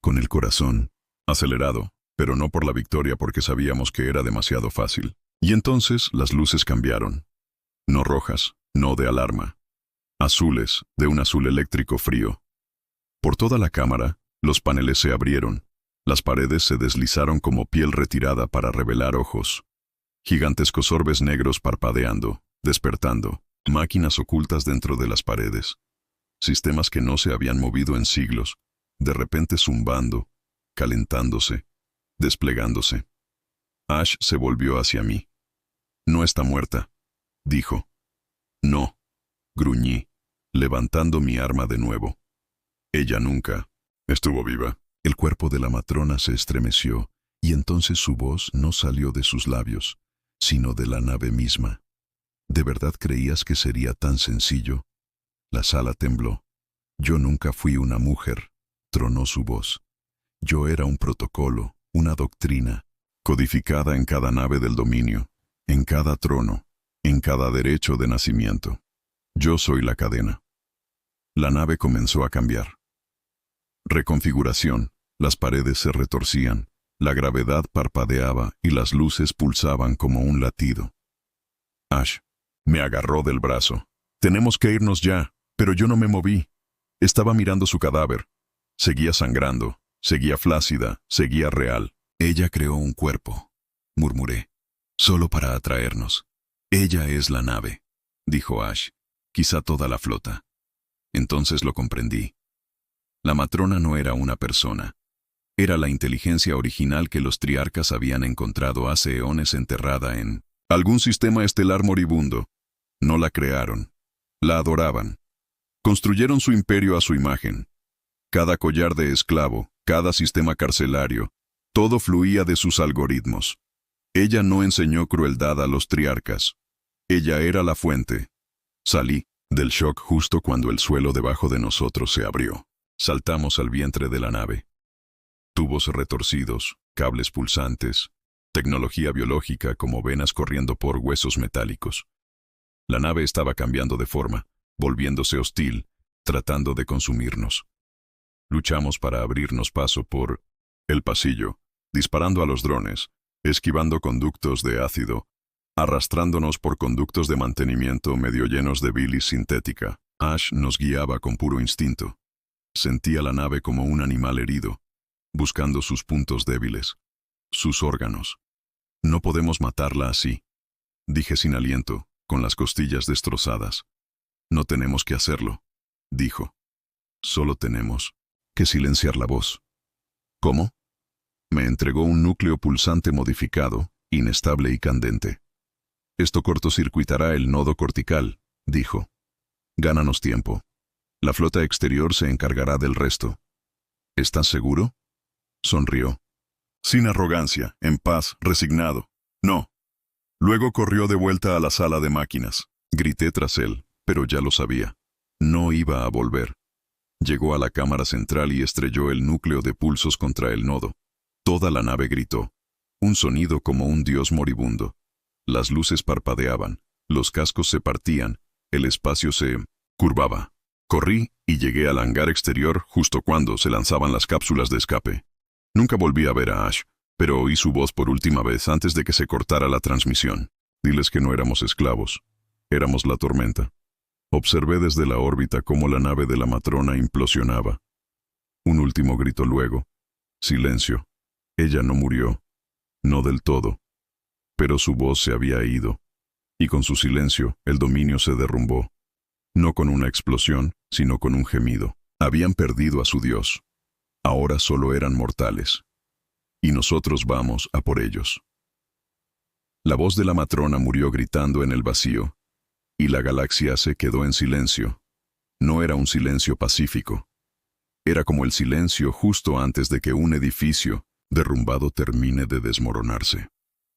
con el corazón acelerado, pero no por la victoria porque sabíamos que era demasiado fácil. Y entonces las luces cambiaron. No rojas, no de alarma. Azules, de un azul eléctrico frío. Por toda la cámara, los paneles se abrieron. Las paredes se deslizaron como piel retirada para revelar ojos. Gigantescos orbes negros parpadeando, despertando, máquinas ocultas dentro de las paredes. Sistemas que no se habían movido en siglos, de repente zumbando, calentándose, desplegándose. Ash se volvió hacia mí. «No está muerta», dijo. «No», gruñí, levantando mi arma de nuevo. «Ella nunca estuvo viva». El cuerpo de la matrona se estremeció, y entonces su voz no salió de sus labios, sino de la nave misma. ¿De verdad creías que sería tan sencillo? La sala tembló. Yo nunca fui una mujer, tronó su voz. Yo era un protocolo, una doctrina, codificada en cada nave del dominio, en cada trono, en cada derecho de nacimiento. Yo soy la cadena. La nave comenzó a cambiar. Reconfiguración, las paredes se retorcían, la gravedad parpadeaba y las luces pulsaban como un latido. Ash me agarró del brazo. Tenemos que irnos ya, pero yo no me moví. Estaba mirando su cadáver. Seguía sangrando, seguía flácida, seguía real. Ella creó un cuerpo, murmuré, solo para atraernos. Ella es la nave, dijo Ash, quizá toda la flota. Entonces lo comprendí. La matrona no era una persona. Era la inteligencia original que los triarcas habían encontrado hace eones enterrada en algún sistema estelar moribundo. No la crearon. La adoraban. Construyeron su imperio a su imagen. Cada collar de esclavo, cada sistema carcelario, todo fluía de sus algoritmos. Ella no enseñó crueldad a los triarcas. Ella era la fuente. Salí del shock justo cuando el suelo debajo de nosotros se abrió. Saltamos al vientre de la nave. Tubos retorcidos, cables pulsantes, tecnología biológica como venas corriendo por huesos metálicos. La nave estaba cambiando de forma, volviéndose hostil, tratando de consumirnos. Luchamos para abrirnos paso por el pasillo, disparando a los drones, esquivando conductos de ácido, arrastrándonos por conductos de mantenimiento medio llenos de bilis sintética. Ash nos guiaba con puro instinto. Sentía la nave como un animal herido, buscando sus puntos débiles, sus órganos. No podemos matarla así, dije sin aliento, con las costillas destrozadas. No tenemos que hacerlo, dijo. Solo tenemos que silenciar la voz. ¿Cómo? Me entregó un núcleo pulsante modificado, inestable y candente. Esto cortocircuitará el nodo cortical, dijo. Gánanos tiempo. La flota exterior se encargará del resto. ¿Estás seguro? Sonrió. Sin arrogancia, en paz, resignado. No. Luego corrió de vuelta a la sala de máquinas. Grité tras él, pero ya lo sabía. No iba a volver. Llegó a la cámara central y estrelló el núcleo de pulsos contra el nodo. Toda la nave gritó. Un sonido como un dios moribundo. Las luces parpadeaban, los cascos se partían, el espacio se curvaba. Corrí y llegué al hangar exterior justo cuando se lanzaban las cápsulas de escape. Nunca volví a ver a Ash, pero oí su voz por última vez antes de que se cortara la transmisión. Diles que no éramos esclavos. Éramos la tormenta. Observé desde la órbita cómo la nave de la matrona implosionaba. Un último grito luego. Silencio. Ella no murió. No del todo. Pero su voz se había ido. Y con su silencio, el dominio se derrumbó. No con una explosión, sino con un gemido. Habían perdido a su Dios. Ahora solo eran mortales. Y nosotros vamos a por ellos. La voz de la matrona murió gritando en el vacío, y la galaxia se quedó en silencio. No era un silencio pacífico. Era como el silencio justo antes de que un edificio derrumbado termine de desmoronarse.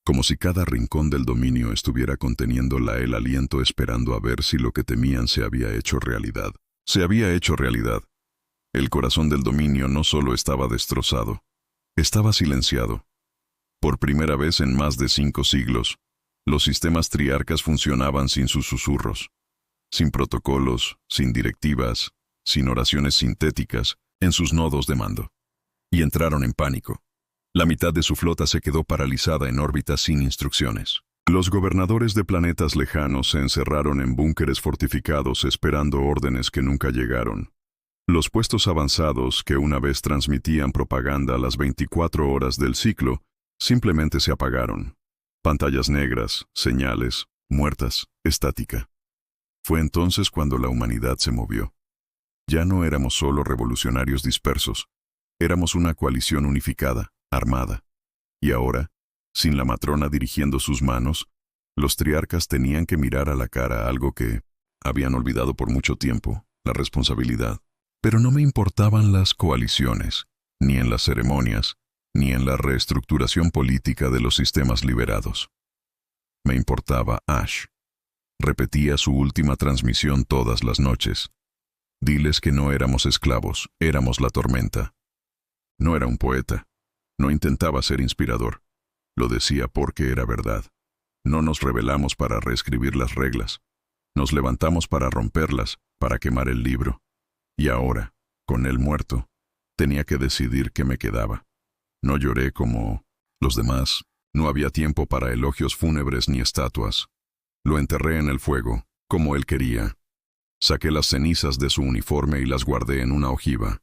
Como si cada rincón del dominio estuviera conteniéndola el aliento esperando a ver si lo que temían se había hecho realidad. Se había hecho realidad. El corazón del dominio no solo estaba destrozado, estaba silenciado. Por primera vez en más de 5 siglos, los sistemas triarcas funcionaban sin sus susurros, sin protocolos, sin directivas, sin oraciones sintéticas en sus nodos de mando. Y entraron en pánico. La mitad de su flota se quedó paralizada en órbita sin instrucciones. Los gobernadores de planetas lejanos se encerraron en búnkeres fortificados esperando órdenes que nunca llegaron. Los puestos avanzados que una vez transmitían propaganda a las 24 horas del ciclo simplemente se apagaron. Pantallas negras, señales, muertas, estática. Fue entonces cuando la humanidad se movió. Ya no éramos solo revolucionarios dispersos, éramos una coalición unificada, armada. Y ahora, sin la matrona dirigiendo sus manos, los triarcas tenían que mirar a la cara algo que habían olvidado por mucho tiempo, la responsabilidad. Pero no me importaban las coaliciones, ni en las ceremonias, ni en la reestructuración política de los sistemas liberados. Me importaba Ash. Repetía su última transmisión todas las noches. Diles que no éramos esclavos, éramos la tormenta. No era un poeta. No intentaba ser inspirador. Lo decía porque era verdad. No nos rebelamos para reescribir las reglas. Nos levantamos para romperlas, para quemar el libro. Y ahora, con él muerto, tenía que decidir qué me quedaba. No lloré como los demás. No había tiempo para elogios fúnebres ni estatuas. Lo enterré en el fuego, como él quería. Saqué las cenizas de su uniforme y las guardé en una ojiva.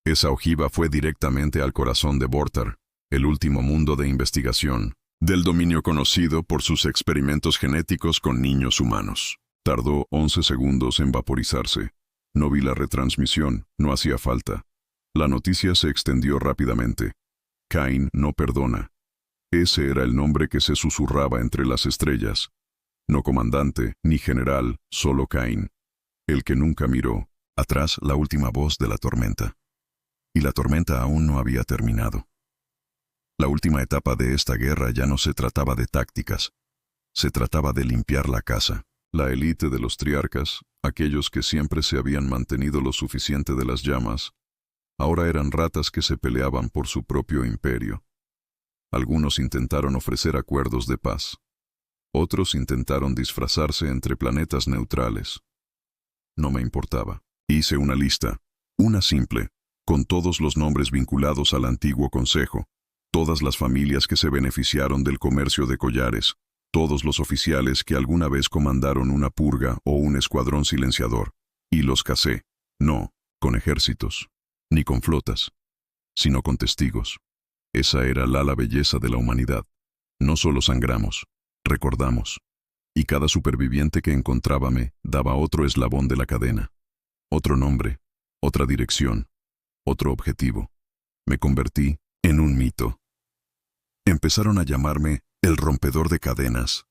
Esa ojiva fue directamente al corazón de Vortar, el último mundo de investigación, del dominio conocido por sus experimentos genéticos con niños humanos. Tardó 11 segundos en vaporizarse. No vi la retransmisión, no hacía falta. La noticia se extendió rápidamente. Cain no perdona. Ese era el nombre que se susurraba entre las estrellas. No comandante, ni general, solo Cain. El que nunca miró. Atrás la última voz de la tormenta. Y la tormenta aún no había terminado. La última etapa de esta guerra ya no se trataba de tácticas. Se trataba de limpiar la casa. La élite de los triarcas, aquellos que siempre se habían mantenido lo suficiente de las llamas, ahora eran ratas que se peleaban por su propio imperio. Algunos intentaron ofrecer acuerdos de paz. Otros intentaron disfrazarse entre planetas neutrales. No me importaba. Hice una lista, una simple, con todos los nombres vinculados al antiguo consejo, todas las familias que se beneficiaron del comercio de collares, todos los oficiales que alguna vez comandaron una purga o un escuadrón silenciador, y los casé, no con ejércitos, ni con flotas, sino con testigos. Esa era la belleza de la humanidad. No solo sangramos, recordamos. Y cada superviviente que encontraba me daba otro eslabón de la cadena. Otro nombre, otra dirección, otro objetivo. Me convertí en un mito. Empezaron a llamarme el rompedor de cadenas.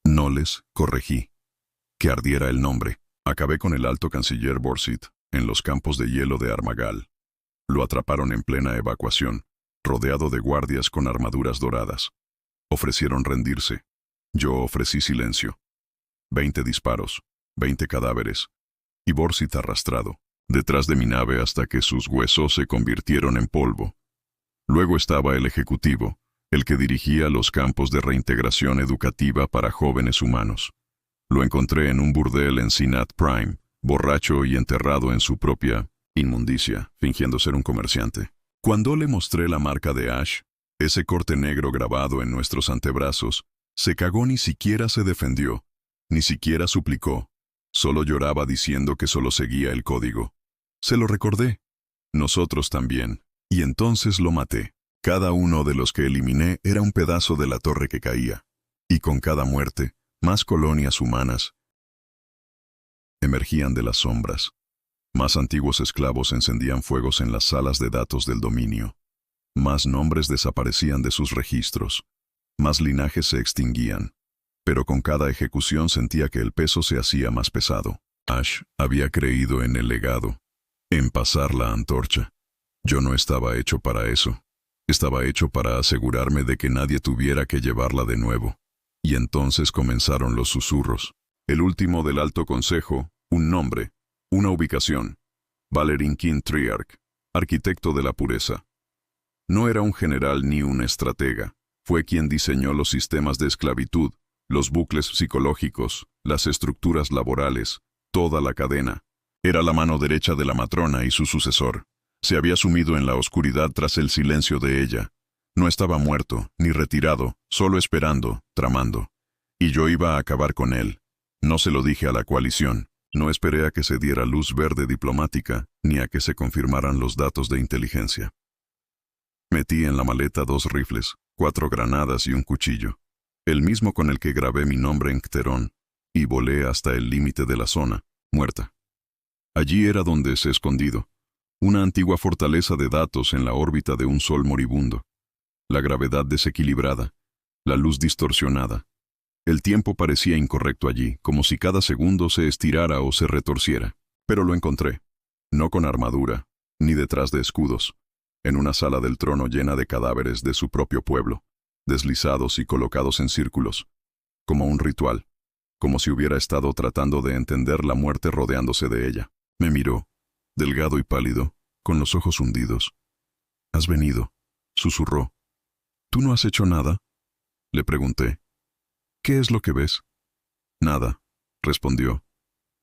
No les corregí. Que ardiera el nombre. Acabé con el alto canciller Borsit en los campos de hielo de Armagal. Lo atraparon en plena evacuación, rodeado de guardias con armaduras doradas. Ofrecieron rendirse. Yo ofrecí silencio. 20 disparos, 20 cadáveres, y Borsit arrastrado, detrás de mi nave hasta que sus huesos se convirtieron en polvo. Luego estaba el ejecutivo, el que dirigía los campos de reintegración educativa para jóvenes humanos. Lo encontré en un burdel en Sinat Prime, borracho y enterrado en su propia inmundicia, fingiendo ser un comerciante. Cuando le mostré la marca de Ash, ese corte negro grabado en nuestros antebrazos, se cagó, ni siquiera se defendió, ni siquiera suplicó, solo lloraba diciendo que solo seguía el código. Se lo recordé. Nosotros también. Y entonces lo maté. Cada uno de los que eliminé era un pedazo de la torre que caía. Y con cada muerte, más colonias humanas emergían de las sombras. Más antiguos esclavos encendían fuegos en las salas de datos del dominio. Más nombres desaparecían de sus registros. Más linajes se extinguían. Pero con cada ejecución sentía que el peso se hacía más pesado. Ash había creído en el legado, en pasar la antorcha. Yo no estaba hecho para eso. Estaba hecho para asegurarme de que nadie tuviera que llevarla de nuevo. Y entonces comenzaron los susurros. El último del Alto Consejo, un nombre, una ubicación. Valerin King Triarch, arquitecto de la pureza. No era un general ni un estratega. Fue quien diseñó los sistemas de esclavitud, los bucles psicológicos, las estructuras laborales, toda la cadena. Era la mano derecha de la matrona y su sucesor. Se había sumido en la oscuridad tras el silencio de ella. No estaba muerto, ni retirado, solo esperando, tramando. Y yo iba a acabar con él. No se lo dije a la coalición. No esperé a que se diera luz verde diplomática, ni a que se confirmaran los datos de inteligencia. Metí en la maleta 2 rifles, 4 granadas y un cuchillo, el mismo con el que grabé mi nombre en Cterón, y volé hasta el límite de la zona, muerta. Allí era donde se escondido, una antigua fortaleza de datos en la órbita de un sol moribundo. La gravedad desequilibrada, la luz distorsionada. El tiempo parecía incorrecto allí, como si cada segundo se estirara o se retorciera. Pero lo encontré, no con armadura, ni detrás de escudos, en una sala del trono llena de cadáveres de su propio pueblo, deslizados y colocados en círculos. como un ritual, como si hubiera estado tratando de entender la muerte rodeándose de ella. Me miró, delgado y pálido, con los ojos hundidos. «Has venido», susurró. «¿Tú no has hecho nada?», le pregunté. «¿Qué es lo que ves?». «Nada», respondió.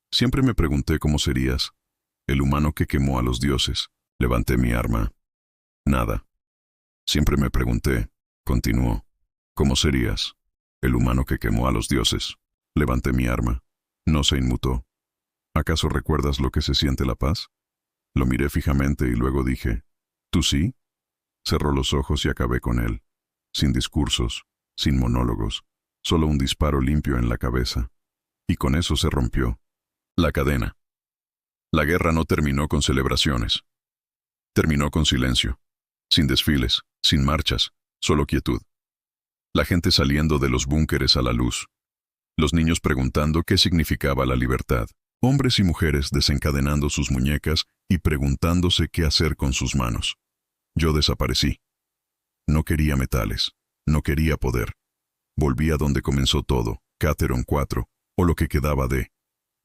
«Siempre me pregunté cómo serías, el humano que quemó a los dioses». Levanté mi arma. «Nada». «Siempre me pregunté», continuó, «cómo serías, el humano que quemó a los dioses». Levanté mi arma. No se inmutó. «¿Acaso recuerdas lo que se siente la paz?». Lo miré fijamente y luego dije, «¿Tú sí?». Cerró los ojos y acabé con él. Sin discursos, sin monólogos, solo un disparo limpio en la cabeza. Y con eso se rompió la cadena. La guerra no terminó con celebraciones. Terminó con silencio. Sin desfiles, sin marchas, solo quietud. La gente saliendo de los búnkeres a la luz. Los niños preguntando qué significaba la libertad. Hombres y mujeres desencadenando sus muñecas y preguntándose qué hacer con sus manos. Yo desaparecí. No quería metales. No quería poder. Volví a donde comenzó todo, Cateron 4, o lo que quedaba de.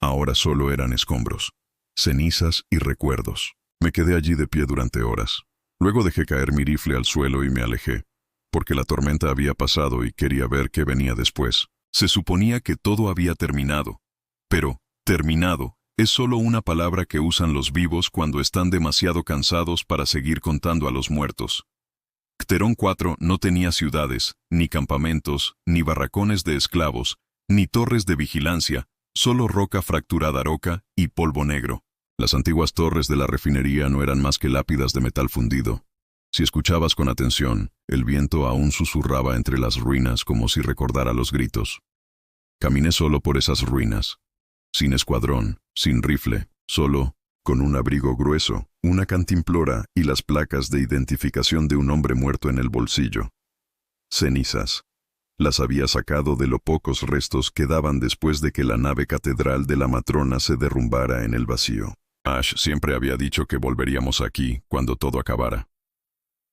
Ahora solo eran escombros, cenizas y recuerdos. Me quedé allí de pie durante horas. Luego dejé caer mi rifle al suelo y me alejé, porque la tormenta había pasado y quería ver qué venía después. Se suponía que todo había terminado. Pero, terminado, es solo una palabra que usan los vivos cuando están demasiado cansados para seguir contando a los muertos. Cateron 4 no tenía ciudades, ni campamentos, ni barracones de esclavos, ni torres de vigilancia, solo roca fracturada roca y polvo negro. Las antiguas torres de la refinería no eran más que lápidas de metal fundido. Si escuchabas con atención, el viento aún susurraba entre las ruinas como si recordara los gritos. Caminé solo por esas ruinas, sin escuadrón, sin rifle, solo, con un abrigo grueso, una cantimplora y las placas de identificación de un hombre muerto en el bolsillo. Cenizas. Las había sacado de los pocos restos que quedaban después de que la nave catedral de la matrona se derrumbara en el vacío. Ash siempre había dicho que volveríamos aquí cuando todo acabara.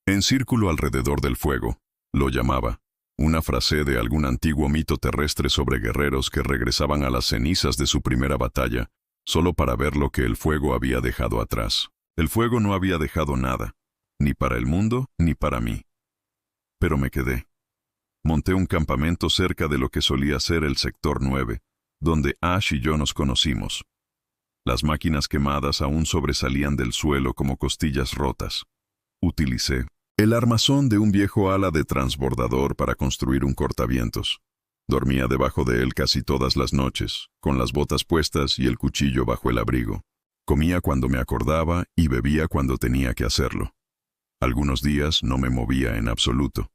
En círculo alrededor del fuego, lo llamaba, una frase de algún antiguo mito terrestre sobre guerreros que regresaban a las cenizas de su primera batalla, solo para ver lo que el fuego había dejado atrás. El fuego no había dejado nada, ni para el mundo ni para mí. Pero me quedé. Monté un campamento cerca de lo que solía ser el sector 9, donde Ash y yo nos conocimos. Las máquinas quemadas aún sobresalían del suelo como costillas rotas. Utilicé el armazón de un viejo ala de transbordador para construir un cortavientos. Dormía debajo de él casi todas las noches, con las botas puestas y el cuchillo bajo el abrigo. Comía cuando me acordaba y bebía cuando tenía que hacerlo. Algunos días no me movía en absoluto.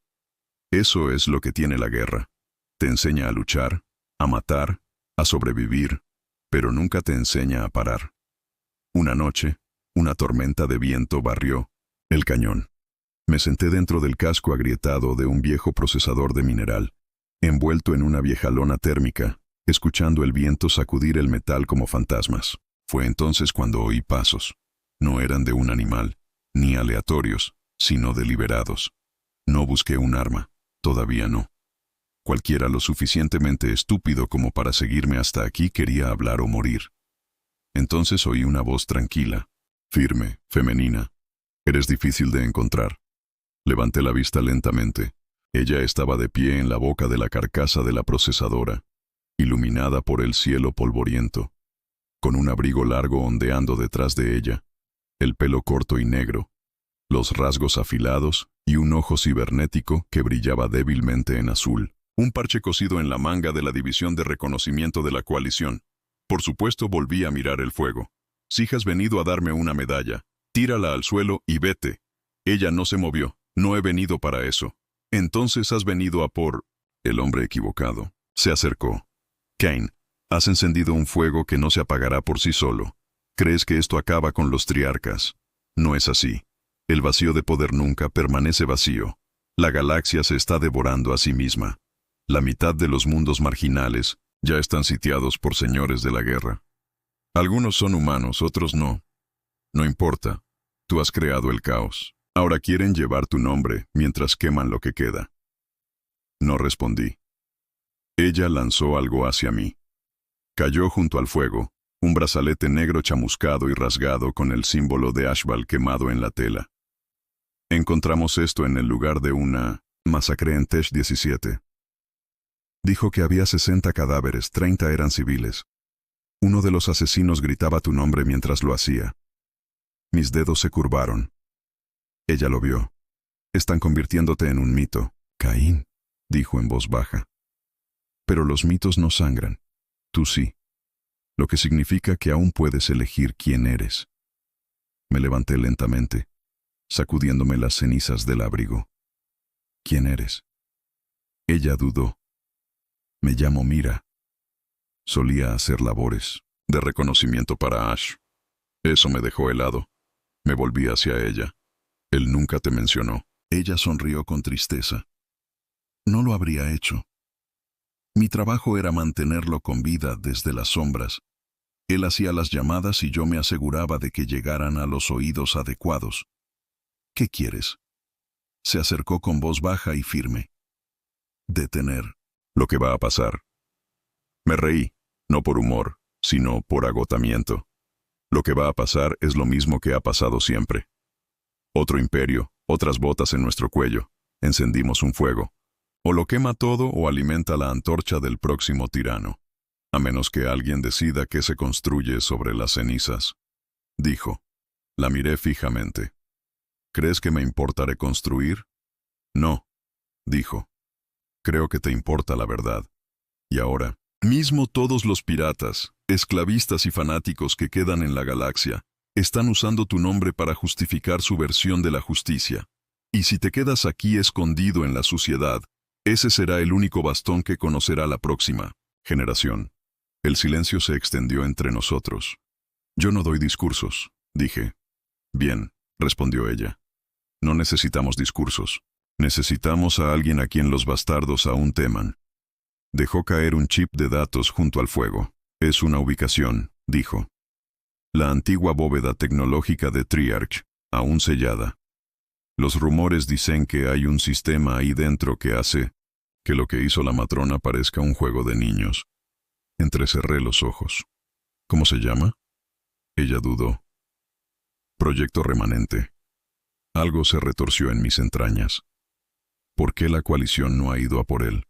Eso es lo que tiene la guerra. Te enseña a luchar, a matar, a sobrevivir, pero nunca te enseña a parar. Una noche, una tormenta de viento barrió el cañón. Me senté dentro del casco agrietado de un viejo procesador de mineral, envuelto en una vieja lona térmica, escuchando el viento sacudir el metal como fantasmas. Fue entonces cuando oí pasos. No eran de un animal, ni aleatorios, sino deliberados. No busqué un arma, todavía no. Cualquiera lo suficientemente estúpido como para seguirme hasta aquí quería hablar o morir. Entonces oí una voz tranquila, firme, femenina. «Eres difícil de encontrar». Levanté la vista lentamente. Ella estaba de pie en la boca de la carcasa de la procesadora, iluminada por el cielo polvoriento, con un abrigo largo ondeando detrás de ella, el pelo corto y negro, los rasgos afilados y un ojo cibernético que brillaba débilmente en azul. Un parche cosido en la manga de la división de reconocimiento de la coalición. Por supuesto volví a mirar el fuego. «Si has venido a darme una medalla, tírala al suelo y vete». Ella no se movió. «No he venido para eso». «Entonces has venido a por...». El hombre equivocado se acercó. «Cain, has encendido un fuego que no se apagará por sí solo. ¿Crees que esto acaba con los triarcas? No es así. El vacío de poder nunca permanece vacío. La galaxia se está devorando a sí misma. La mitad de los mundos marginales ya están sitiados por señores de la guerra. Algunos son humanos, otros no. No importa. Tú has creado el caos. Ahora quieren llevar tu nombre mientras queman lo que queda». No respondí. Ella lanzó algo hacia mí. Cayó junto al fuego, un brazalete negro chamuscado y rasgado con el símbolo de Ashval quemado en la tela. Encontramos esto en el lugar de una masacre en Tesh 17. Dijo que había 60 cadáveres, 30 eran civiles. Uno de los asesinos gritaba tu nombre mientras lo hacía. Mis dedos se curvaron. Ella lo vio. Están convirtiéndote en un mito, Caín, dijo en voz baja. Pero los mitos no sangran. Tú sí. Lo que significa que aún puedes elegir quién eres. Me levanté lentamente, sacudiéndome las cenizas del abrigo. ¿Quién eres? Ella dudó. Me llamo Mira. Solía hacer labores de reconocimiento para Ash. Eso me dejó helado. Me volví hacia ella. Él nunca te mencionó. Ella sonrió con tristeza. No lo habría hecho. Mi trabajo era mantenerlo con vida desde las sombras. Él hacía las llamadas y yo me aseguraba de que llegaran a los oídos adecuados. ¿Qué quieres? Se acercó con voz baja y firme. Detener lo que va a pasar. Me reí, no por humor, sino por agotamiento. Lo que va a pasar es lo mismo que ha pasado siempre. Otro imperio, otras botas en nuestro cuello. Encendimos un fuego. O lo quema todo o alimenta la antorcha del próximo tirano. A menos que alguien decida qué se construye sobre las cenizas. Dijo. La miré fijamente. ¿Crees que me importa reconstruir? No, dijo. Creo que te importa la verdad. Y ahora, mismo todos los piratas, esclavistas y fanáticos que quedan en la galaxia, están usando tu nombre para justificar su versión de la justicia. Y si te quedas aquí escondido en la suciedad, ese será el único bastón que conocerá la próxima generación. El silencio se extendió entre nosotros. Yo no doy discursos, dije. Bien, respondió ella. No necesitamos discursos. Necesitamos a alguien a quien los bastardos aún teman. Dejó caer un chip de datos junto al fuego. Es una ubicación, dijo. La antigua bóveda tecnológica de Triarch, aún sellada. Los rumores dicen que hay un sistema ahí dentro que hace que lo que hizo la matrona parezca un juego de niños. Entrecerré los ojos. ¿Cómo se llama? Ella dudó. Proyecto Remanente. Algo se retorció en mis entrañas. ¿Por qué la coalición no ha ido a por él?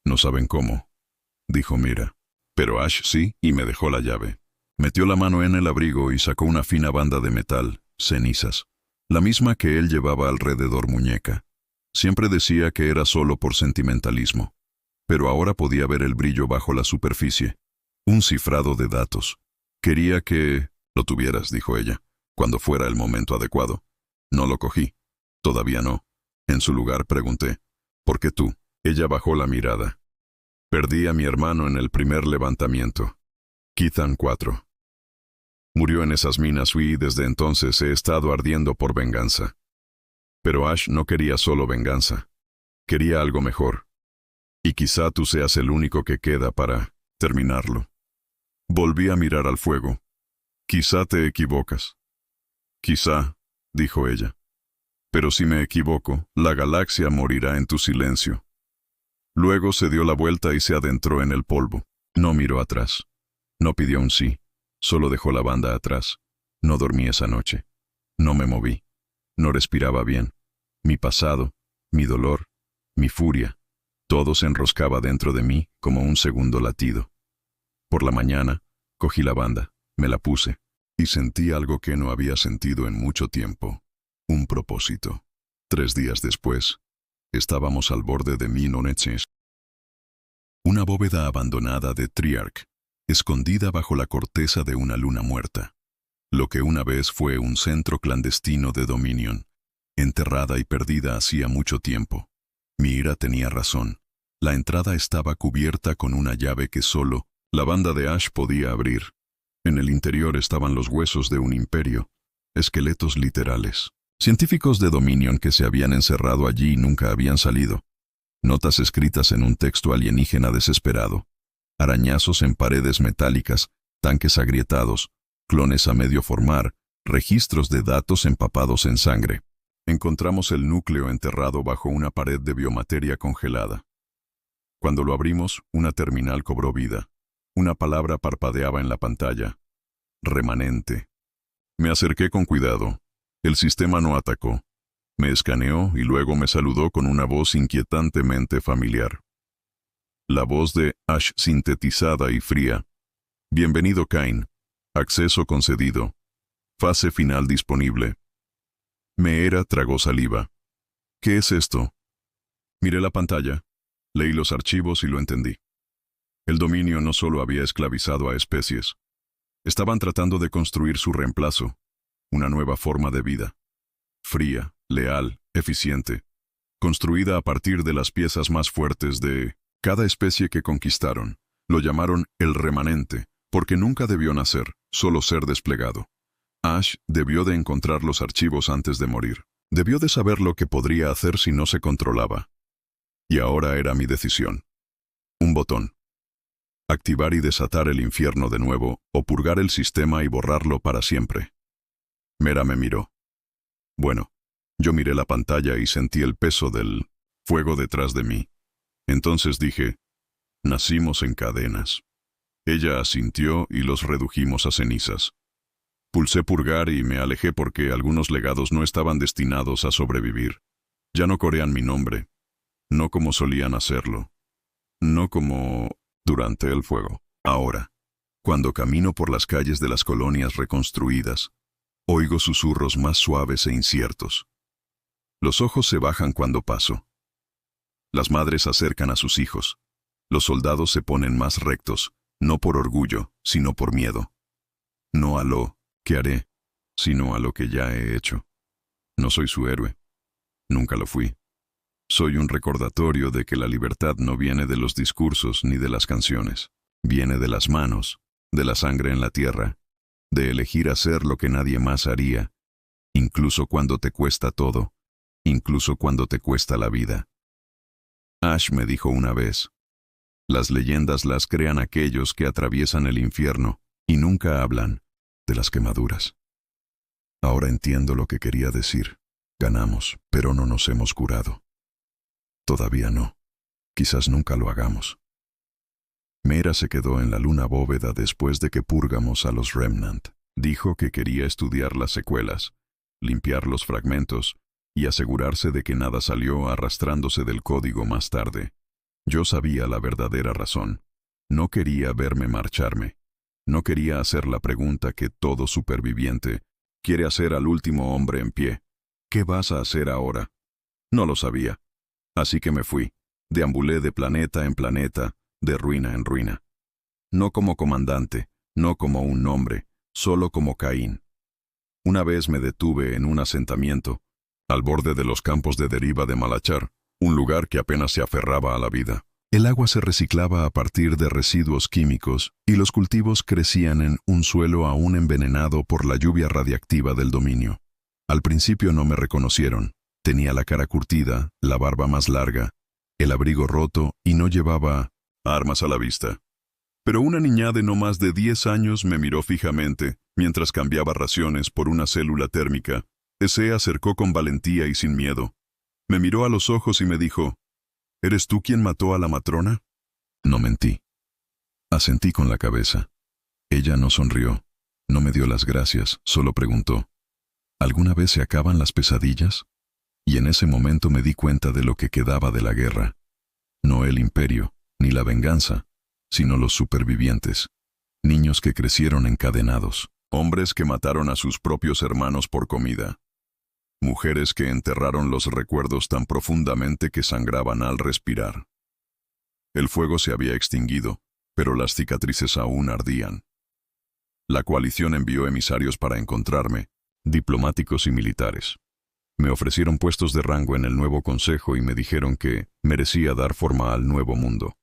No saben cómo, dijo Mira. Pero Ash sí, y me dejó la llave. Metió la mano en el abrigo y sacó una fina banda de metal, cenizas. La misma que él llevaba alrededor muñeca. Siempre decía que era solo por sentimentalismo. Pero ahora podía ver el brillo bajo la superficie. Un cifrado de datos. Quería que lo tuvieras, dijo ella, cuando fuera el momento adecuado. No lo cogí. Todavía no. En su lugar pregunté, ¿por qué tú? Ella bajó la mirada. Perdí a mi hermano en el primer levantamiento. Kithan 4. Murió en esas minas y desde entonces he estado ardiendo por venganza. Pero Ash no quería solo venganza. Quería algo mejor. Y quizá tú seas el único que queda para terminarlo. Volví a mirar al fuego. Quizá te equivocas. Quizá, dijo ella. Pero si me equivoco, la galaxia morirá en tu silencio. Luego se dio la vuelta y se adentró en el polvo. No miró atrás. No pidió un sí. Solo dejó la banda atrás. No dormí esa noche. No me moví. No respiraba bien. Mi pasado, mi dolor, mi furia, todo se enroscaba dentro de mí como un segundo latido. Por la mañana, cogí la banda, me la puse, y sentí algo que no había sentido en mucho tiempo. Un propósito. 3 días después, estábamos al borde de Minoneches. Una bóveda abandonada de Triarch, escondida bajo la corteza de una luna muerta. Lo que una vez fue un centro clandestino de Dominion, enterrada y perdida hacía mucho tiempo. Mira tenía razón. La entrada estaba cubierta con una llave que solo la banda de Ash podía abrir. En el interior estaban los huesos de un imperio, esqueletos literales. Científicos de Dominion que se habían encerrado allí y nunca habían salido. Notas escritas en un texto alienígena desesperado. Arañazos en paredes metálicas, tanques agrietados, clones a medio formar, registros de datos empapados en sangre. Encontramos el núcleo enterrado bajo una pared de biomateria congelada. Cuando lo abrimos, una terminal cobró vida. Una palabra parpadeaba en la pantalla. Remanente. Me acerqué con cuidado. El sistema no atacó. Me escaneó y luego me saludó con una voz inquietantemente familiar. La voz de Ash sintetizada y fría. Bienvenido, Cain. Acceso concedido. Fase final disponible. Meera tragó saliva. ¿Qué es esto? Miré la pantalla, leí los archivos y lo entendí. El dominio no solo había esclavizado a especies. Estaban tratando de construir su reemplazo, una nueva forma de vida. Fría, leal, eficiente. Construida a partir de las piezas más fuertes de cada especie que conquistaron. Lo llamaron el remanente, porque nunca debió nacer, solo ser desplegado. Ash debió de encontrar los archivos antes de morir. Debió de saber lo que podría hacer si no se controlaba. Y ahora era mi decisión. Un botón. Activar y desatar el infierno de nuevo, o purgar el sistema y borrarlo para siempre. Meera me miró. Bueno, yo miré la pantalla y sentí el peso del fuego detrás de mí. Entonces dije, nacimos en cadenas. Ella asintió y los redujimos a cenizas. Pulsé purgar y me alejé porque algunos legados no estaban destinados a sobrevivir. Ya no corean mi nombre. No como solían hacerlo. No como durante el fuego. Ahora, cuando camino por las calles de las colonias reconstruidas, oigo susurros más suaves e inciertos. Los ojos se bajan cuando paso. Las madres acercan a sus hijos. Los soldados se ponen más rectos, no por orgullo, sino por miedo. No a lo que haré, sino a lo que ya he hecho. No soy su héroe. Nunca lo fui. Soy un recordatorio de que la libertad no viene de los discursos ni de las canciones. Viene de las manos, de la sangre en la tierra, de elegir hacer lo que nadie más haría, incluso cuando te cuesta todo, incluso cuando te cuesta la vida. Ash me dijo una vez, las leyendas las crean aquellos que atraviesan el infierno y nunca hablan de las quemaduras. Ahora entiendo lo que quería decir. Ganamos, pero no nos hemos curado. Todavía no. Quizás nunca lo hagamos. Meera se quedó en la luna bóveda después de que purgamos a los Remnant. Dijo que quería estudiar las secuelas, limpiar los fragmentos y asegurarse de que nada salió arrastrándose del código más tarde. Yo sabía la verdadera razón. No quería verme marcharme. No quería hacer la pregunta que todo superviviente quiere hacer al último hombre en pie. ¿Qué vas a hacer ahora? No lo sabía. Así que me fui. Deambulé de planeta en planeta, de ruina en ruina. No como comandante, no como un hombre, solo como Caín. Una vez me detuve en un asentamiento, al borde de los campos de deriva de Malachar, un lugar que apenas se aferraba a la vida. El agua se reciclaba a partir de residuos químicos y los cultivos crecían en un suelo aún envenenado por la lluvia radiactiva del dominio. Al principio no me reconocieron. Tenía la cara curtida, la barba más larga, el abrigo roto y no llevaba armas a la vista. Pero una niña de no más de 10 años me miró fijamente mientras cambiaba raciones por una célula térmica. Se acercó con valentía y sin miedo. Me miró a los ojos y me dijo, ¿eres tú quien mató a la matrona? No mentí. Asentí con la cabeza. Ella no sonrió, no me dio las gracias, solo preguntó, ¿alguna vez se acaban las pesadillas? Y en ese momento me di cuenta de lo que quedaba de la guerra. No el imperio, ni la venganza, sino los supervivientes. Niños que crecieron encadenados. Hombres que mataron a sus propios hermanos por comida. Mujeres que enterraron los recuerdos tan profundamente que sangraban al respirar. El fuego se había extinguido, pero las cicatrices aún ardían. La coalición envió emisarios para encontrarme, diplomáticos y militares. Me ofrecieron puestos de rango en el nuevo consejo y me dijeron que merecía dar forma al nuevo mundo.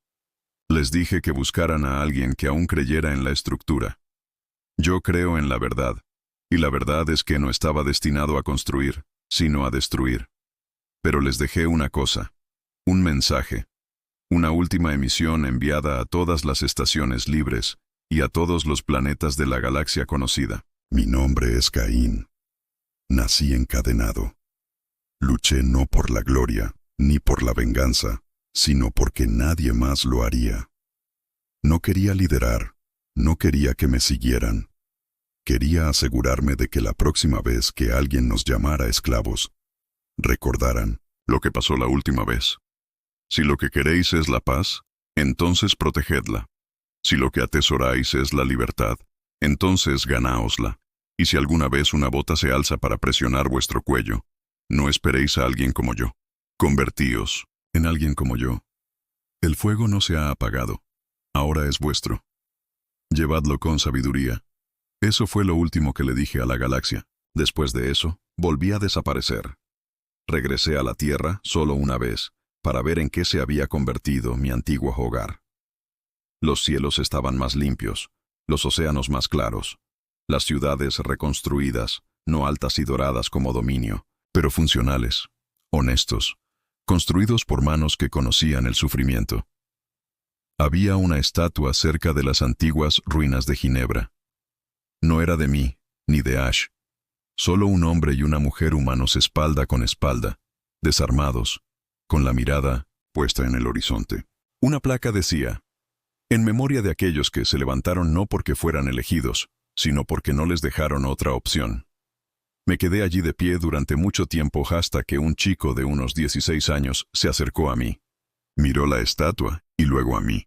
Les dije que buscaran a alguien que aún creyera en la estructura. Yo creo en la verdad, y la verdad es que no estaba destinado a construir, sino a destruir. Pero les dejé una cosa, un mensaje, una última emisión enviada a todas las estaciones libres y a todos los planetas de la galaxia conocida. Mi nombre es Caín. Nací encadenado. Luché no por la gloria, ni por la venganza, sino porque nadie más lo haría. No quería liderar, no quería que me siguieran. Quería asegurarme de que la próxima vez que alguien nos llamara esclavos, recordaran lo que pasó la última vez. Si lo que queréis es la paz, entonces protegedla. Si lo que atesoráis es la libertad, entonces ganaosla. Y si alguna vez una bota se alza para presionar vuestro cuello, no esperéis a alguien como yo. Convertíos en alguien como yo. El fuego no se ha apagado. Ahora es vuestro. Llevadlo con sabiduría. Eso fue lo último que le dije a la galaxia. Después de eso, volví a desaparecer. Regresé a la Tierra solo una vez, para ver en qué se había convertido mi antiguo hogar. Los cielos estaban más limpios, los océanos más claros, las ciudades reconstruidas, no altas y doradas como dominio, pero funcionales, honestos, construidos por manos que conocían el sufrimiento. Había una estatua cerca de las antiguas ruinas de Ginebra. No era de mí, ni de Ash. Solo un hombre y una mujer humanos espalda con espalda, desarmados, con la mirada puesta en el horizonte. Una placa decía: en memoria de aquellos que se levantaron no porque fueran elegidos, sino porque no les dejaron otra opción. Me quedé allí de pie durante mucho tiempo hasta que un chico de unos 16 años se acercó a mí. Miró la estatua y luego a mí.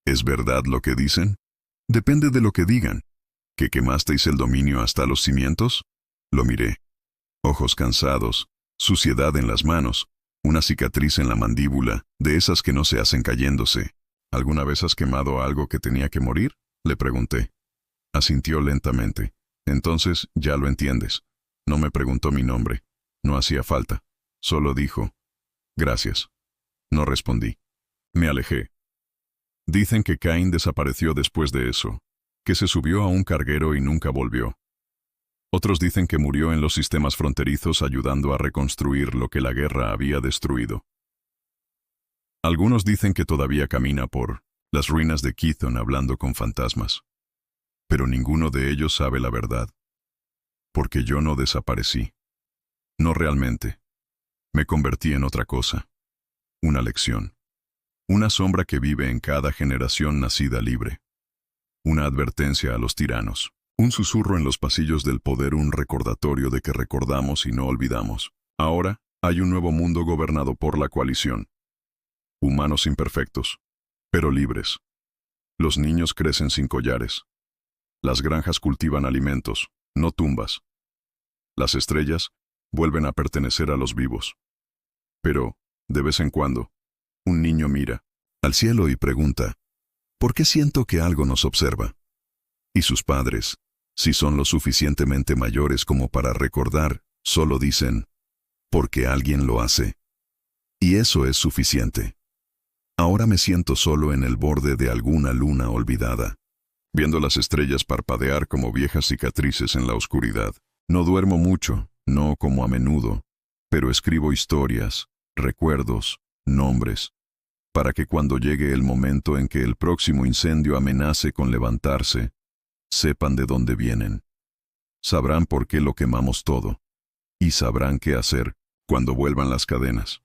¿Es verdad lo que dicen? Depende de lo que digan. ¿Que quemasteis el dominio hasta los cimientos? Lo miré. Ojos cansados, suciedad en las manos, una cicatriz en la mandíbula, de esas que no se hacen cayéndose. ¿Alguna vez has quemado algo que tenía que morir? Le pregunté. Asintió lentamente. Entonces ya lo entiendes. No me preguntó mi nombre. No hacía falta. Solo dijo: gracias. No respondí. Me alejé. Dicen que Cain desapareció después de eso, que se subió a un carguero y nunca volvió. Otros dicen que murió en los sistemas fronterizos ayudando a reconstruir lo que la guerra había destruido. Algunos dicen que todavía camina por las ruinas de Kython hablando con fantasmas. Pero ninguno de ellos sabe la verdad. Porque yo no desaparecí. No realmente. Me convertí en otra cosa. Una lección. Una sombra que vive en cada generación nacida libre. Una advertencia a los tiranos. Un susurro en los pasillos del poder, un recordatorio de que recordamos y no olvidamos. Ahora, hay un nuevo mundo gobernado por la coalición. Humanos imperfectos, pero libres. Los niños crecen sin collares. Las granjas cultivan alimentos, no tumbas. Las estrellas vuelven a pertenecer a los vivos. Pero, de vez en cuando, un niño mira al cielo y pregunta: ¿por qué siento que algo nos observa? Y sus padres, si son lo suficientemente mayores como para recordar, solo dicen: porque alguien lo hace. Y eso es suficiente. Ahora me siento solo en el borde de alguna luna olvidada, viendo las estrellas parpadear como viejas cicatrices en la oscuridad. No duermo mucho, no como a menudo, pero escribo historias, recuerdos, nombres, para que cuando llegue el momento en que el próximo incendio amenace con levantarse, sepan de dónde vienen. Sabrán por qué lo quemamos todo, y sabrán qué hacer cuando vuelvan las cadenas,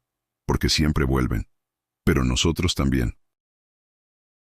porque siempre vuelven, pero nosotros también.